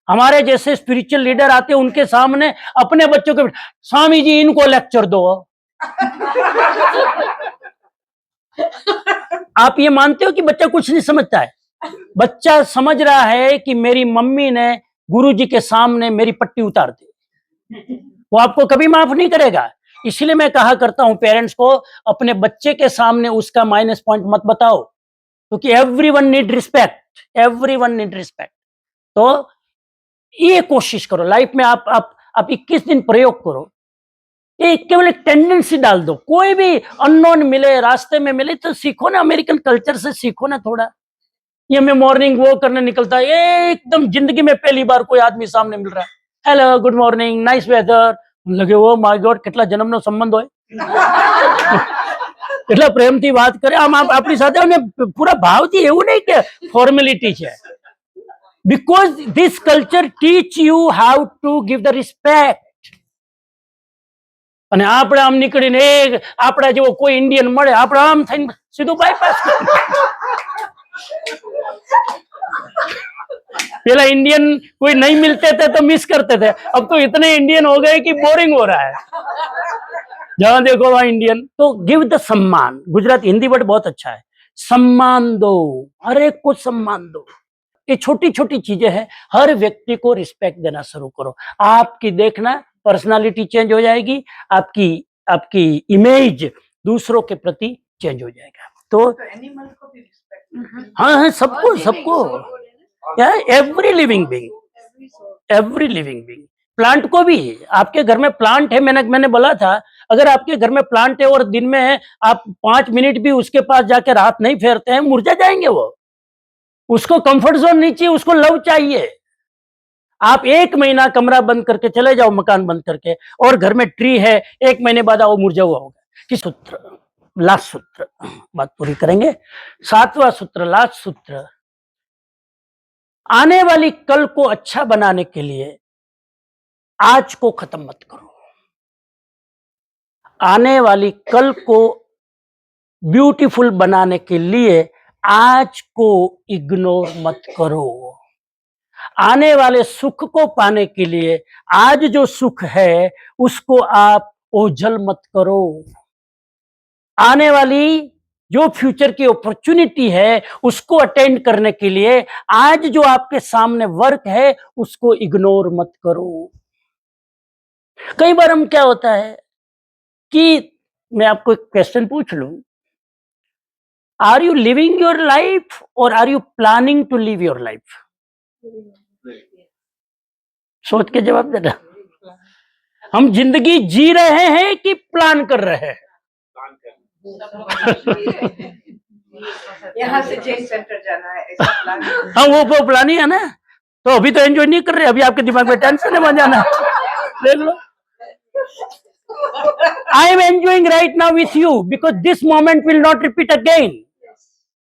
S1: हमारे जैसे स्पिरिचुअल लीडर आते हैं उनके सामने अपने बच्चों को, स्वामी जी इनको लेक्चर दो। आप ये मानते हो कि बच्चा कुछ नहीं समझता है? बच्चा समझ रहा है कि मेरी मम्मी ने गुरु जी के सामने मेरी पट्टी उतार दी, वो आपको कभी माफ नहीं करेगा। इसलिए मैं कहा करता हूं पेरेंट्स को, अपने बच्चे के सामने उसका माइनस पॉइंट मत बताओ, क्योंकि everyone need respect, everyone need respect. तो ये कोशिश करो लाइफ में, आप 21 दिन प्रयोग करो, ये केवल एक टेंडेंसी डाल दो। कोई भी अननोन मिले, रास्ते में मिले तो सीखो ना, अमेरिकन कल्चर से सीखो ना थोड़ा। ये मैं मॉर्निंग वॉक करने निकलता है, एकदम जिंदगी में पहली बार कोई आदमी सामने मिल रहा है, hello good morning nice weather, लगे वो माय गॉड કેટલા જન્મનો સંબંધ હોય, કેટલા પ્રેમથી વાત કરે, આમ આપણી સાથે અને પૂરા ભાવથી, એવું નહીં કે ફોર્મેલિટી છે, because this culture teach you how to give the respect. અને આપણે આમ નીકળીને આપણા જેવો કોઈ ઇન્ડિયન મળે, આપણે આમ થઈને સીધું બાયપાસ पहला इंडियन कोई नहीं मिलते थे तो मिस करते थे, अब तो इतने इंडियन हो गए कि बोरिंग हो रहा है, जहां देखो वहां इंडियन। तो गिव द सम्मान, गुजराती हिंदी वर्ड बहुत अच्छा है, सम्मान दो, हर एक को सम्मान दो। ये छोटी छोटी चीजें हैं, हर व्यक्ति को रिस्पेक्ट देना शुरू करो, आपकी देखना पर्सनालिटी चेंज हो जाएगी, आपकी आपकी इमेज दूसरों के प्रति चेंज हो जाएगा। तो एनिमल को भी रिस्पेक्ट, हाँ हाँ, सबको सबको, every living being, every living being. Plant को भी, आपके घर में प्लांट है, मैंने बोला था, अगर आपके घर में प्लांट है और दिन में आप 5 मिनट भी उसके पास जाकर हाथ नहीं फेरते हैं, मुरझा जाएंगे वो। उसको कंफर्ट जोन नहीं चाहिए, उसको लव चाहिए। आप 1 महीना कमरा बंद करके चले जाओ, मकान बंद करके, और घर में ट्री है, 1 महीने बाद वो मुरझा हुआ होगा। कि सूत्र, लास्ट सूत्र, बात पूरी करेंगे। 7वां सूत्र, लास्ट सूत्र, आने वाली कल को अच्छा बनाने के लिए आज को खत्म मत करो, आने वाली कल को ब्यूटीफुल बनाने के लिए आज को इग्नोर मत करो, आने वाले सुख को पाने के लिए आज जो सुख है उसको आप ओझल मत करो, आने वाली जो फ्यूचर की अपॉर्चुनिटी है उसको अटेंड करने के लिए आज जो आपके सामने वर्क है उसको इग्नोर मत करो। कई बार हम क्या होता है कि मैं आपको एक क्वेश्चन पूछ लूं, are you living your life और are you planning to live your life? सोच के जवाब देना। हम जिंदगी जी रहे हैं कि प्लान कर रहे हैं?
S2: यहाँ से चेंज सेंटर जाना है ऐसा प्लान।
S1: हाँ, वो प्लान ही है ना। तो अभी तो एंजॉय नहीं कर रहे, अभी आपके दिमाग में टेंशन है, वहां जाना। देख लो, I am enjoying right now with you because this moment will not repeat again.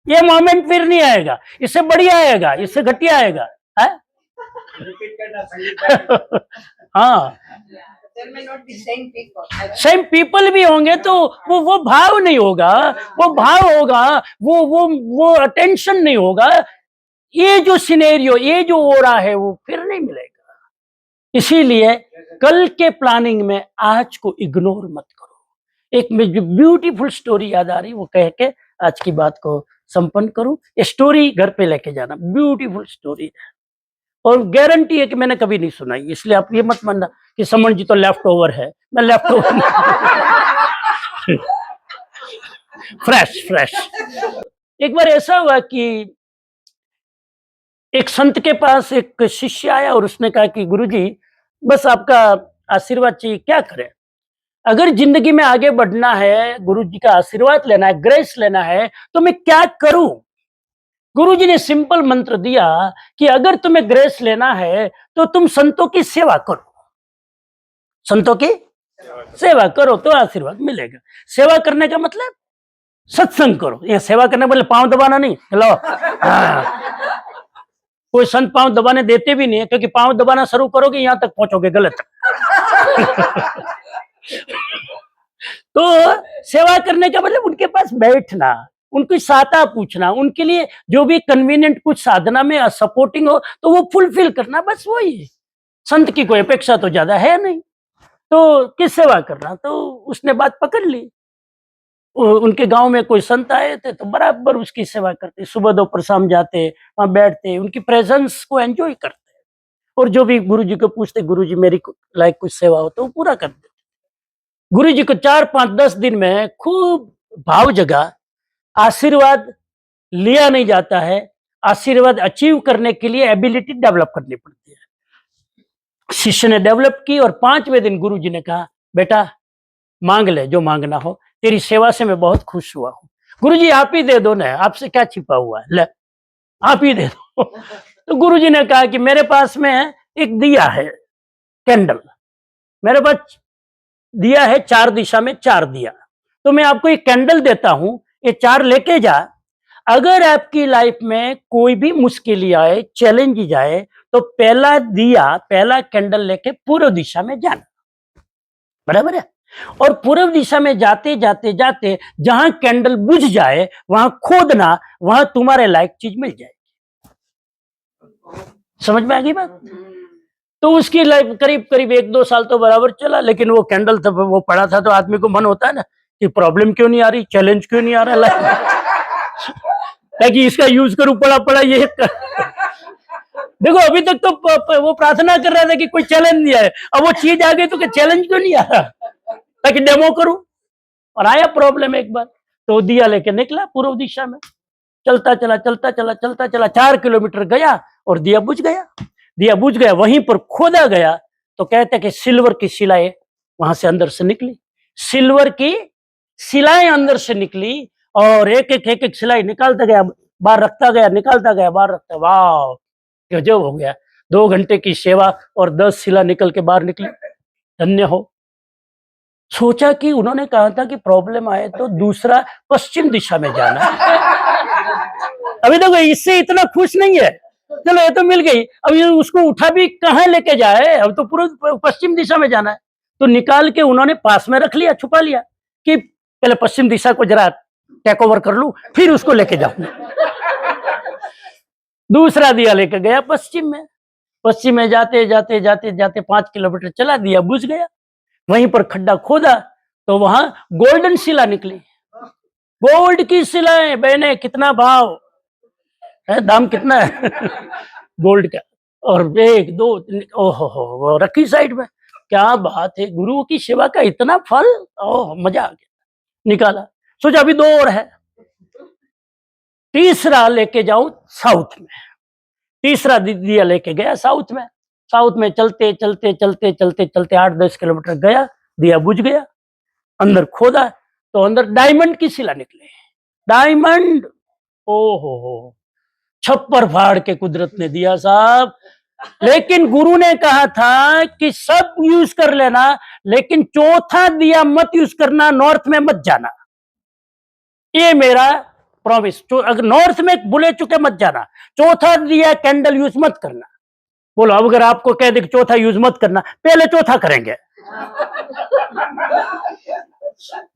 S1: ये मोमेंट फिर नहीं आएगा, इससे बढ़िया आएगा, इससे घटिया आएगा, है? हाँ, सेम पीपल भी होंगे तो वो भाव नहीं होगा, वो भाव होगा, वो अटेंशन नहीं होगा। ये जो सिनेरियो, ये जो हो रहा है वो फिर नहीं मिलेगा। इसीलिए कल के प्लानिंग में आज को इग्नोर मत करो। एक मुझे ब्यूटीफुल स्टोरी याद आ रही, वो कह के आज की बात को संपन्न करूं। ये स्टोरी घर पे लेके जाना, ब्यूटीफुल स्टोरी है और गारंटी है कि मैंने कभी नहीं सुनाई, इसलिए आप ये मत मानना कि समन जी तो लेफ्ट ओवर है। मैं लेफ्ट ओवर फ्रेश। एक बार ऐसा हुआ कि एक संत के पास एक शिष्य आया और उसने कहा कि गुरुजी बस आपका आशीर्वाद चाहिए, क्या करें? अगर जिंदगी में आगे बढ़ना है, गुरुजी का आशीर्वाद लेना है, ग्रेस लेना है, तो मैं क्या करूं? गुरुजी ने सिंपल मंत्र दिया कि अगर तुम्हें ग्रेस लेना है तो तुम संतों की सेवा करो, संतों की सेवा करो तो आशीर्वाद मिलेगा। सेवा करने का मतलब सत्संग करो। ये सेवा करने वाले पांव दबाना नहीं, हेलो। कोई संत पांव दबाने देते भी नहीं है, क्योंकि पांव दबाना शुरू करोगे यहां तक पहुंचोगे गलत। तो सेवा करने का मतलब उनके पास बैठना, उनकी सहायता पूछना, उनके लिए जो भी कन्वीनियंट कुछ साधना में सपोर्टिंग हो तो वो फुलफिल करना, बस वही। संत की कोई अपेक्षा तो ज्यादा है नहीं, तो किस सेवा करना। तो उसने बात पकड़ ली। उनके गांव में कोई संत आए थे तो बराबर उसकी सेवा करते, सुबह दोपहर शाम जाते, वहां बैठते, उनकी प्रेजेंस को एंजॉय करते और जो भी गुरुजी को पूछते, गुरुजी मेरी लाइक कुछ सेवा हो तो वो पूरा कर देते। गुरुजी को 4-5-10 दिन में खूब भाव जगा। आशीर्वाद लिया नहीं जाता है, आशीर्वाद अचीव करने के लिए एबिलिटी डेवलप करनी पड़ती है। शिष्य ने डेवलप की और 5वें दिन गुरुजी ने कहा बेटा मांग ले जो मांगना हो, तेरी सेवा से मैं बहुत खुश हुआ हूं। गुरुजी आप ही दे दो ना, आपसे क्या छिपा हुआ है, ले आप ही दे दो। तो गुरुजी ने कहा कि मेरे पास में एक दिया है, कैंडल, मेरे पास दिया है 4 दिशा में 4 दिया, तो मैं आपको एक कैंडल देता हूं, ये 4 लेके जा। अगर आपकी लाइफ में कोई भी मुश्किल आए, चैलेंज जाए, तो पहला दिया, पहला कैंडल लेके पूर्व दिशा में जाना, बराबर है? और पूर्व दिशा में जाते जाते जाते जहां कैंडल बुझ जाए वहां खोदना, वहां तुम्हारे लायक चीज मिल जाएगी। समझ में आ गई बात? तो उसकी लाइफ करीब करीब 1-2 साल तो बराबर चला, लेकिन वो कैंडल तब वो पड़ा था तो आदमी को मन होता है ना कि प्रॉब्लम क्यों नहीं आ रही, चैलेंज क्यों नहीं आ रहा लाइफ, ताकि इसका यूज करूं, पड़ा ये देखो अभी तक तो वो प्रार्थना कर रहा था कि कोई चैलेंज नहीं आए, अब वो चीज आ गई तो चैलेंज क्यों नहीं आ रहा, ताकि डेमो करूं। और आया प्रॉब्लम एक बार, तो दिया लेके निकला पूर्व दिशा में, चलता चला 4 किलोमीटर गया और दिया बुझ गया। वहीं पर खोदा गया तो कहते कि सिल्वर की शिलाएं वहां से अंदर से निकली, सिल्वर की शिलाएं अंदर से निकली और एक सिलाई निकालता गया, बाहर रखता गया, निकालता गया, बाहर रखता। वाह गजब हो गया, 2 घंटे की सेवा और 10 शिला निकल के बाहर निकली, धन्य हो। सोचा कि उन्होंने कहा था कि प्रॉब्लम आए तो दूसरा पश्चिम दिशा में जाना। अभी तो इससे इतना खुश नहीं है, चलो ये तो मिल गई, अब ये उसको उठा भी कहाँ लेके जाए, अब तो पूरा पश्चिम दिशा में जाना है। तो निकाल के उन्होंने पास में रख लिया, छुपा लिया कि पहले पश्चिम दिशा को जरा टेक ओवर कर लूं, फिर उसको लेके जाऊंगा। दूसरा दिया लेके गया पश्चिम में जाते जाते जाते जाते 5 किलोमीटर चला, दिया बुझ गया। वहीं पर खड्डा खोदा तो वहां गोल्डन शिला निकली। गोल्ड की शिलाएं बहने, कितना भाव है, दाम कितना है गोल्ड का। और एक दो ओहो हो रखी साइड में, क्या बात है, गुरु की सेवा का इतना फल, ओह मजा आ गया। निकाला, सोचा अभी 2 और है, तीसरा लेके जाऊं साउथ में। तीसरा दिया लेके गया साउथ में। साउथ में चलते चलते चलते चलते चलते 8-10 किलोमीटर गया, दिया बुझ गया। अंदर खोदा तो अंदर डायमंड की शिला निकले, डायमंड। ओहो हो, छप्पर फाड़ के कुदरत ने दिया साहब। लेकिन गुरु ने कहा था कि सब यूज कर लेना, लेकिन चौथा दिया मत यूज करना, नॉर्थ में मत जाना। ये मेरा प्रॉमिस। अगर नॉर्थ में बुले चुके मत जाना, चौथा दिया कैंडल यूज मत करना। बोलो, अब अगर आपको कह दे कि चौथा यूज मत करना, पहले चौथा करेंगे।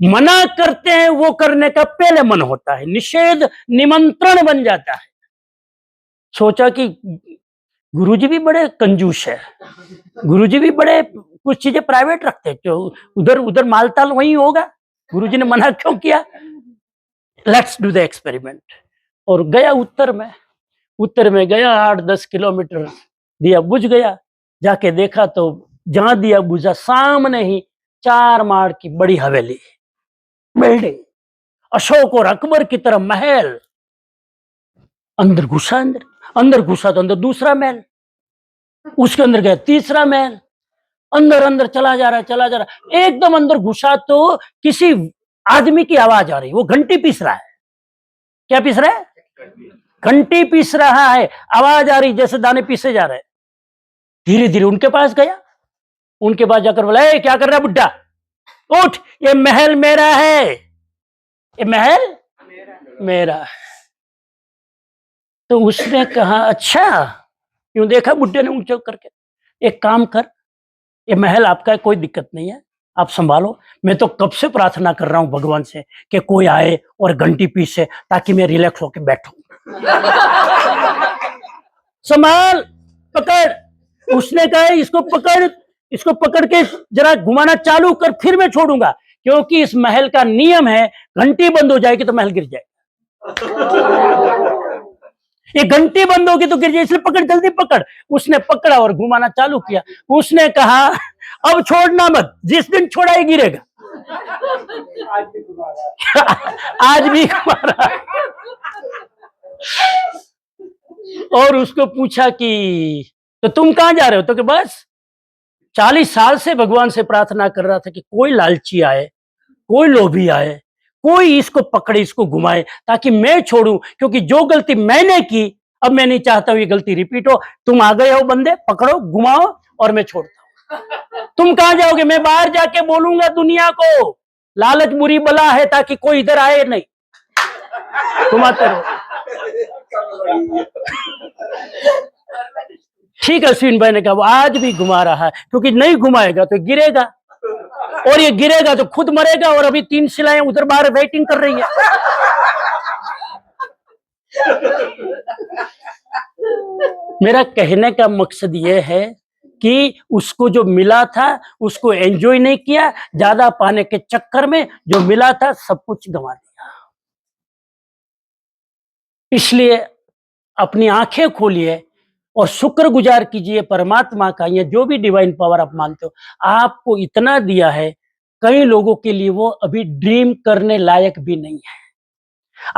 S1: मना करते हैं वो करने का पहले मन होता है, निषेध निमंत्रण बन जाता है। सोचा कि गुरुजी भी बड़े कंजूस है, गुरुजी भी बड़े कुछ चीजें प्राइवेट रखते हैं, जो उधर उधर मालताल वही होगा, गुरुजी ने मना क्यों किया। Let's do the experiment. और गया उत्तर में गया, 8-10 किलोमीटर, दिया बुझ गया। जाके देखा तो जहां दिया बुझा सामने ही 4 माड़ की बड़ी हवेली, बिल्डिंग, अशोक और अकबर की तरह महल। अंदर घुसा तो अंदर दूसरा महल, उसके अंदर गया तीसरा महल। अंदर अंदर चला जा रहा, एकदम अंदर घुसा तो किसी आदमी की आवाज आ रही, वो घंटी पीस रहा है। क्या पीस रहा है? घंटी पीस रहा है, आवाज आ रही जैसे दाने पीसे जा रहे। धीरे धीरे उनके पास गया, उनके पास जाकर बोला, ए क्या कर रहा है बुड्ढा, उठ, ये महल मेरा है, ये महल मेरा है। तो उसने कहा, अच्छा, यूं देखा बुड्ढे ने ऊंचे करके, एक काम कर, ये महल आपका है, कोई दिक्कत नहीं है, आप संभालो। मैं तो कब से प्रार्थना कर रहा हूं भगवान से कि कोई आए और घंटी पीसे, ताकि मैं रिलैक्स होकर बैठूं। संभाल, पकड़। उसने कहा, इसको पकड़ के जरा घुमाना चालू कर, फिर मैं छोड़ूंगा, क्योंकि इस महल का नियम है, घंटी बंद हो जाएगी तो महल गिर जाएगा। ये घंटी बंद होगी तो गिर जाए, इसलिए पकड़, जल्दी पकड़। उसने पकड़ा और घुमाना चालू किया। उसने कहा, अब छोड़ना मत, जिस दिन छोड़ा ही गिरेगा। आज भी घुमा रहा। और उसको पूछा कि तो तुम कहां जा रहे हो, तो कि बस 40 साल से भगवान से प्रार्थना कर रहा था कि कोई लालची आए, कोई लोभी आए, कोई इसको पकड़े, इसको घुमाए, ताकि मैं छोड़ूं, क्योंकि जो गलती मैंने की, अब मैं नहीं चाहता हूं ये गलती रिपीट हो। तुम आ गए हो बंदे, पकड़ो, घुमाओ और मैं छोड़ता हूं। तुम कहां जाओगे? मैं बाहर जाके बोलूंगा दुनिया को, लालच बुरी बला है, ताकि कोई इधर आए नहीं। घुमाते रहो। ठीक है, अश्विन भाई ने कहा, वो आज भी घुमा रहा है, क्योंकि नहीं घुमाएगा तो गिरेगा, और ये गिरेगा तो खुद मरेगा, और अभी 3 शिलाएं उधर बाहर वेटिंग कर रही है। मेरा कहने का मकसद यह है कि उसको जो मिला था उसको एंजॉय नहीं किया, ज्यादा पाने के चक्कर में जो मिला था सब कुछ गंवा दिया। इसलिए अपनी आंखें खोलिए और शुक्रगुजार कीजिए परमात्मा का, या जो भी डिवाइन पावर आप मानते हो, आपको इतना दिया है। कई लोगों के लिए वो अभी ड्रीम करने लायक भी नहीं है।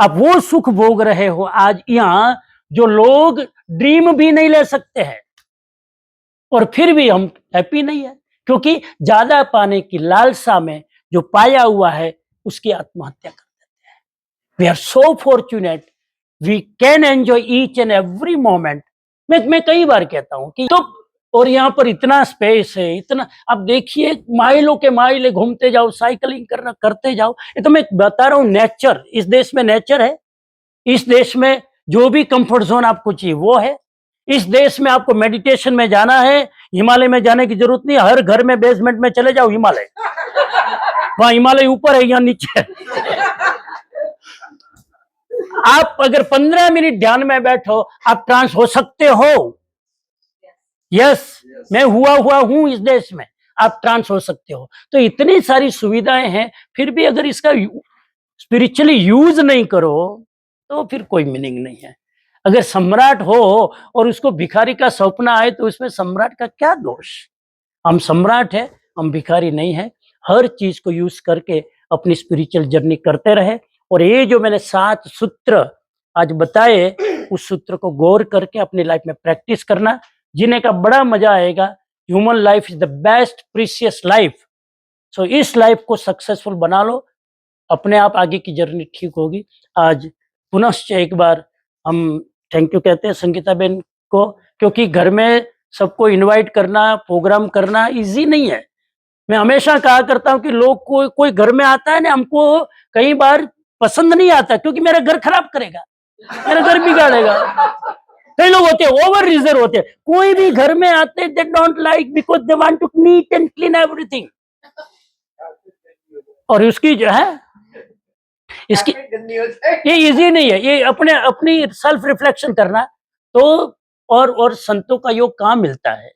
S1: आप वो सुख भोग रहे हो आज यहाँ, जो लोग ड्रीम भी नहीं ले सकते हैं, और फिर भी हम हैप्पी नहीं है, क्योंकि ज्यादा पाने की लालसा में जो पाया हुआ है उसकी आत्महत्या कर देते हैं। We are so fortunate, we can enjoy each and every moment. मैं कई बार कहता हूं कि तो, और यहाँ पर इतना स्पेस है, इतना, अब देखिए माइलों के माइल घूमते जाओ, साइकिलिंग करते जाओ। ये तो मैं बता रहा हूँ, नेचर, इस देश में नेचर है, इस देश में जो भी कंफर्ट जोन आपको चाहिए वो है। इस देश में आपको मेडिटेशन में जाना है, हिमालय में जाने की जरूरत नहीं, हर घर में बेसमेंट में चले जाओ, हिमालय, वहां हिमालय ऊपर है, यहाँ नीचे है। आप अगर 15 मिनट ध्यान में बैठो, आप ट्रांस हो सकते हो। यस, मैं हुआ हूं इस देश में, आप ट्रांस हो सकते हो। तो इतनी सारी सुविधाएं हैं, फिर भी अगर इसका स्पिरिचुअली यूज नहीं करो तो फिर कोई मीनिंग नहीं है। अगर सम्राट हो और उसको भिखारी का सपना आए तो उसमें सम्राट का क्या दोष? हम सम्राट है, हम भिखारी नहीं है। हर चीज को यूज करके अपनी स्पिरिचुअल जर्नी करते रहे। और ये जो मैंने 7 सूत्र आज बताए, उस सूत्र को गौर करके अपनी लाइफ में प्रैक्टिस करना, जीने का बड़ा मजा आएगा। Human life is the best precious life. So इस लाइफ को सक्सेसफुल बना लो, अपने आप आगे की जर्नी ठीक होगी। आज पुनश्च एक बार हम थैंक यू कहते हैं संगीता बेन को, क्योंकि घर में सबको इनवाइट करना, प्रोग्राम करना इजी नहीं है। मैं हमेशा कहा करता हूँ कि लोग कोई घर में आता है ना, हमको कई बार पसंद नहीं आता, क्योंकि मेरा घर खराब करेगा, मेरा घर बिगाड़ेगा। कई लोग होते हैं ओवर रिजर्व होते हैं, कोई भी घर में आते they don't like because they want to neat and clean everything. और उसकी जो है इसकी ये इजी नहीं है, ये अपनी सेल्फ रिफ्लेक्शन करना। तो और संतों का योग कहाँ मिलता है?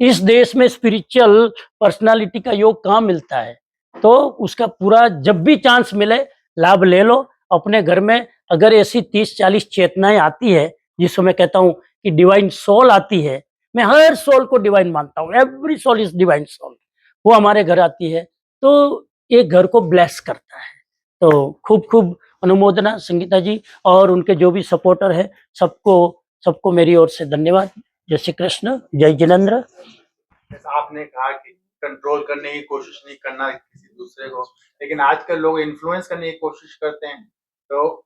S1: इस देश में स्पिरिचुअल पर्सनालिटी का योग कहाँ मिलता है? तो उसका पूरा जब भी चांस मिले लाभ ले लो। अपने घर में अगर ऐसी 30-40 चेतनाएं आती है, जिसको मैं कहता हूँ कि डिवाइन सोल आती है, मैं हर सोल को डिवाइन मानता हूँ, every soul is divine soul, वो हमारे घर आती है तो ये घर को ब्लेस करता है। तो खूब खूब अनुमोदना संगीता जी और उनके जो भी सपोर्टर है, सबको मेरी ओर से धन्यवाद। जय श्री कृष्ण, जय जिनेंद्र।
S3: जैसा आपने कहा कि कंट्रोल करने की कोशिश नहीं करना किसी दूसरे को, लेकिन आजकल लोग इन्फ्लुएंस करने की कोशिश करते हैं, तो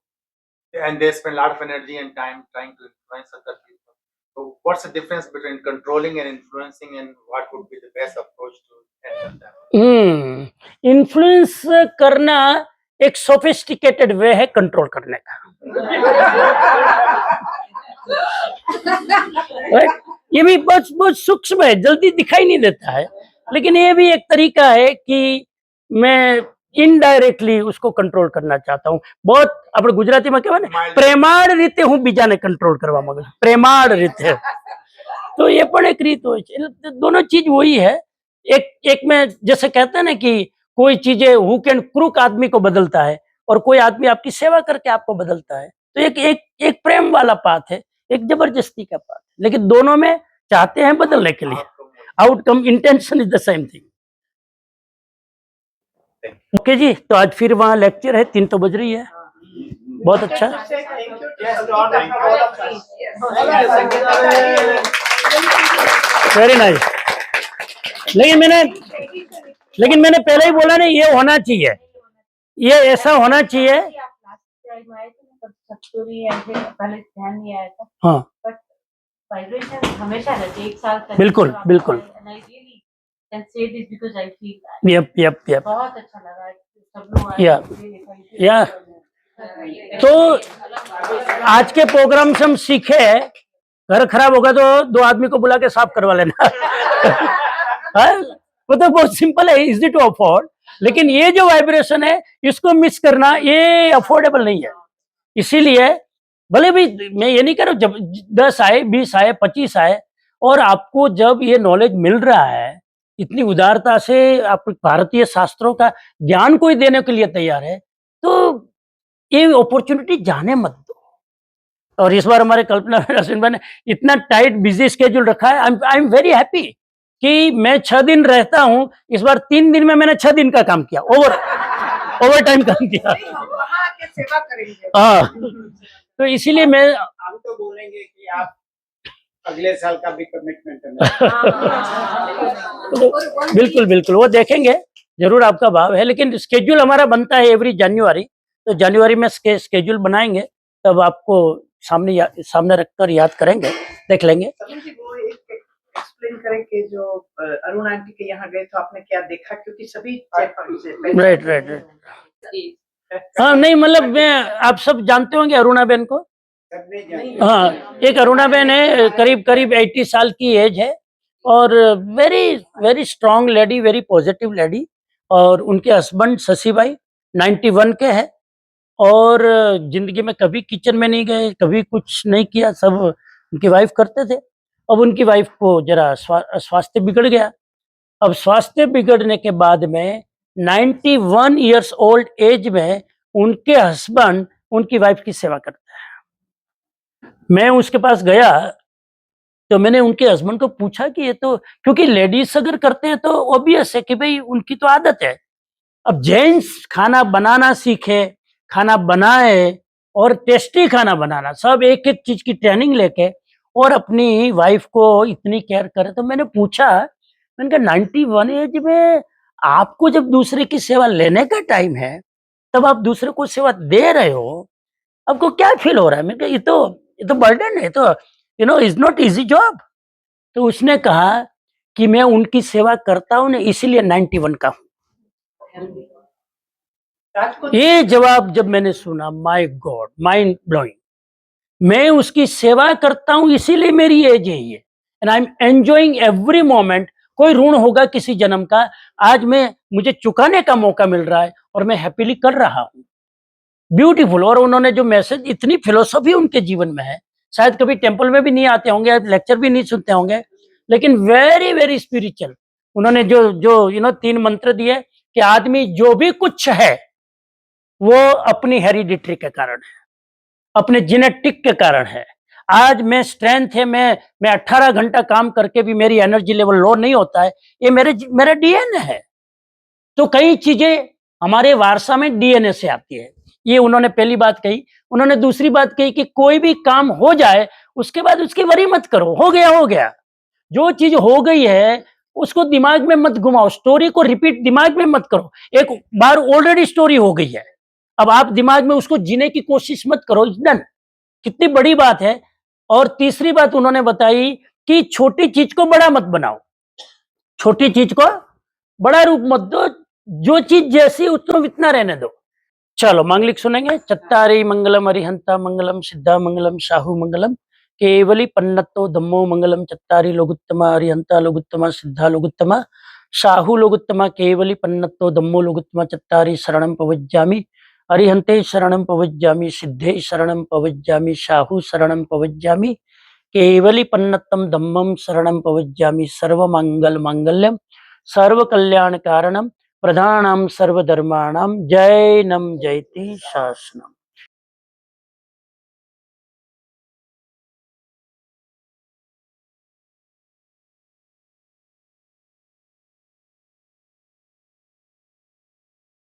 S3: and they spend lot of energy and time trying to influence other people. So what's the difference between controlling and influencing, and what would be the best approach to handle that?
S1: Influence करना एक sophisticated वे है control करने का। Right? ये भी बहुत सूक्ष्म है, जल्दी दिखाई नहीं देता है, लेकिन ये भी एक तरीका है कि मैं इनडायरेक्टली उसको कंट्रोल करना चाहता हूँ। बहुत આપણે ગુજરાતીમાં કહેવાય ને પ્રેમાળ રીતે હું બીજાને કંટ્રોલ કરવા માંગુ છું, પ્રેમાળ રીતે। तो ये પણ एक રીત હોય છે। એટલે दोनों चीज वही है। एक में जैसे कहते हैं ना कि कोई चीजें हुक एंड क्रूक आदमी को बदलता है और कोई आदमी आपकी सेवा करके आपको बदलता है। तो एक प्रेम वाला पाथ है, एक जबरदस्ती का पाथ है, लेकिन दोनों में चाहते हैं बदलने के लिए। Outcome intention is the same thing. Okay जी, तो आज फिर वहाँ लेक्चर है, 3 तो बज रही है। बहुत अच्छा, वेरी नाइस। लेकिन मैंने पहले ही बोला ना, ये होना चाहिए, ये ऐसा होना चाहिए। हाँ
S4: वाइब्रेशन हमेशा रहती है, 1 साल तक।
S1: बिल्कुल बिल्कुल।
S4: can say this because I feel that.
S1: Yup
S4: बहुत अच्छा लगा सब लोग
S1: या तो आज के प्रोग्राम से हम सीखे, घर खराब होगा तो 2 आदमी को बुला के साफ करवा लेना। वो तो बहुत सिंपल है, इजी टू अफोर्ड। लेकिन ये जो वाइब्रेशन है इसको मिस करना ये अफोर्डेबल नहीं है। इसीलिए भले भी मैं ये नहीं कह रहा हूँ जब 10 आए, 20 आए, 25 आए, और आपको जब ये नॉलेज मिल रहा है इतनी उदारता से, आप भारतीय शास्त्रों का ज्ञान कोई देने के लिए तैयार है, तो ये अपॉर्चुनिटी जाने मत दो। और इस बार हमारे कल्पना रसिन भाई ने इतना टाइट बिजी स्केड्यूल रखा है। आई एम वेरी हैप्पी कि मैं 6 दिन रहता हूँ, इस बार 3 दिन में मैंने 6 दिन का काम किया, ओवर टाइम काम किया।
S2: सेवा करेंगे।
S1: हाँ, तो इसीलिए मैं
S5: हम तो बोलेंगे कि आप अगले साल का भी कमिटमेंट है।
S1: बिल्कुल वो देखेंगे जरूर, आपका भाव है। लेकिन स्केड्यूल हमारा बनता है एवरी जनवरी, तो जनवरी में स्केड्यूल बनाएंगे, तब आपको सामने रखकर याद करेंगे, देख लेंगे।
S2: वो एक्सप्लेन करें कि जो अरुण आंटी के यहाँ गए तो आपने क्या देखा, क्योंकि सभी
S1: राइट। हाँ नहीं, मतलब मैं आप सब जानते होंगे अरुणा बेन को। हाँ, एक अरुणा बेन है, करीब 80 साल की एज है, और very strong lady, very positive lady. और उनके हस्बैंड शशि भाई 91 के हैं, और जिंदगी में कभी किचन में नहीं गए, कभी कुछ नहीं किया, सब उनकी वाइफ करते थे। अब उनकी वाइफ को जरा स्वास्थ्य बिगड़ गया। अब स्वास्थ्य बिगड़ने के बाद में 91 इयर्स ओल्ड एज में उनके हस्बैंड उनकी वाइफ की सेवा करता है। मैं उसके पास गया तो मैंने उनके हस्बैंड को पूछा कि ये तो, क्योंकि लेडीज अगर करते हैं तो ऑब्वियस है कि भाई उनकी तो आदत है। अब जेंट्स खाना बनाना सीखे, खाना बनाए और टेस्टी खाना बनाना, सब एक एक चीज की ट्रेनिंग लेके और अपनी वाइफ को इतनी केयर करे। तो मैंने पूछा, मैंने कहा 91 एज में आपको जब दूसरे की सेवा लेने का टाइम है तब आप दूसरे को सेवा दे रहे हो, आपको क्या फील हो रहा है? मैंने कहा ये तो बर्डन है, तो इज नॉट इजी जॉब। तो उसने कहा कि मैं उनकी सेवा करता हूं ना, इसीलिए 91 का हूं।
S2: राजपूत
S1: ये जवाब जब मैंने सुना, माय गॉड, माइंड ब्लोइंग। मैं उसकी सेवा करता हूं इसीलिए मेरी एज है ये, and I am enjoying every moment. कोई ऋण होगा किसी जन्म का, आज मुझे चुकाने का मौका मिल रहा है और मैं हैप्पीली कर रहा हूं। ब्यूटीफुल। और उन्होंने जो मैसेज, इतनी फिलोसॉफी उनके जीवन में है, शायद कभी टेंपल में भी नहीं आते होंगे, लेक्चर भी नहीं सुनते होंगे, लेकिन वेरी वेरी स्पिरिचुअल। उन्होंने जो जो 3 मंत्र दिए कि आदमी जो भी कुछ है वो अपनी हेरिडिटरी के कारण है, अपने जेनेटिक के कारण है। आज मैं स्ट्रेंथ है, मैं 18 घंटा काम करके भी मेरी एनर्जी लेवल लो नहीं होता है, ये मेरा डीएनए है। तो कई चीजें हमारे वारसा में डीएनए से आती है। ये उन्होंने पहली बात कही। उन्होंने दूसरी बात कही कि कोई भी काम हो जाए उसके बाद उसकी वरी मत करो, हो गया हो गया। जो चीज हो गई है उसको दिमाग में मत घुमाओ, स्टोरी को रिपीट दिमाग में मत करो। एक बार ऑलरेडी स्टोरी हो गई है, अब आप दिमाग में उसको जीने की कोशिश मत करो, इट्स डन। कितनी बड़ी बात है। और तीसरी बात उन्होंने बताई कि छोटी चीज को बड़ा मत बनाओ, छोटी चीज को बड़ा रूप मत दो, जो चीज जैसी उसको इतना रहने दो। चलो मांगलिक सुनेंगे। चत्तारी मंगलम अरिहंता मंगलम सिद्धा मंगलम शाहू मंगलम केवली पन्नतो धम्मो मंगलम। चत्तारी लोगुत्तमा अरिहंता लोगुत्तमा सिद्धा लोगुत्तमा शाहू लोगुत्तमा केवली पन्नतो धम्मो लोगुत्तमा। चत्तारी शरणं पवज्जामि अरिहंते शरणं पवज्जामि सिद्धे शरणं पवज्जामि शाहू शरणं पवज्जामि केवली पन्नतम धम्मम शरणं पवज्जामि। सर्वमंगल मांगल्यम सर्व कल्याण कारणम प्रधानम सर्वधर्माणाम। जैनम जयति शासनम।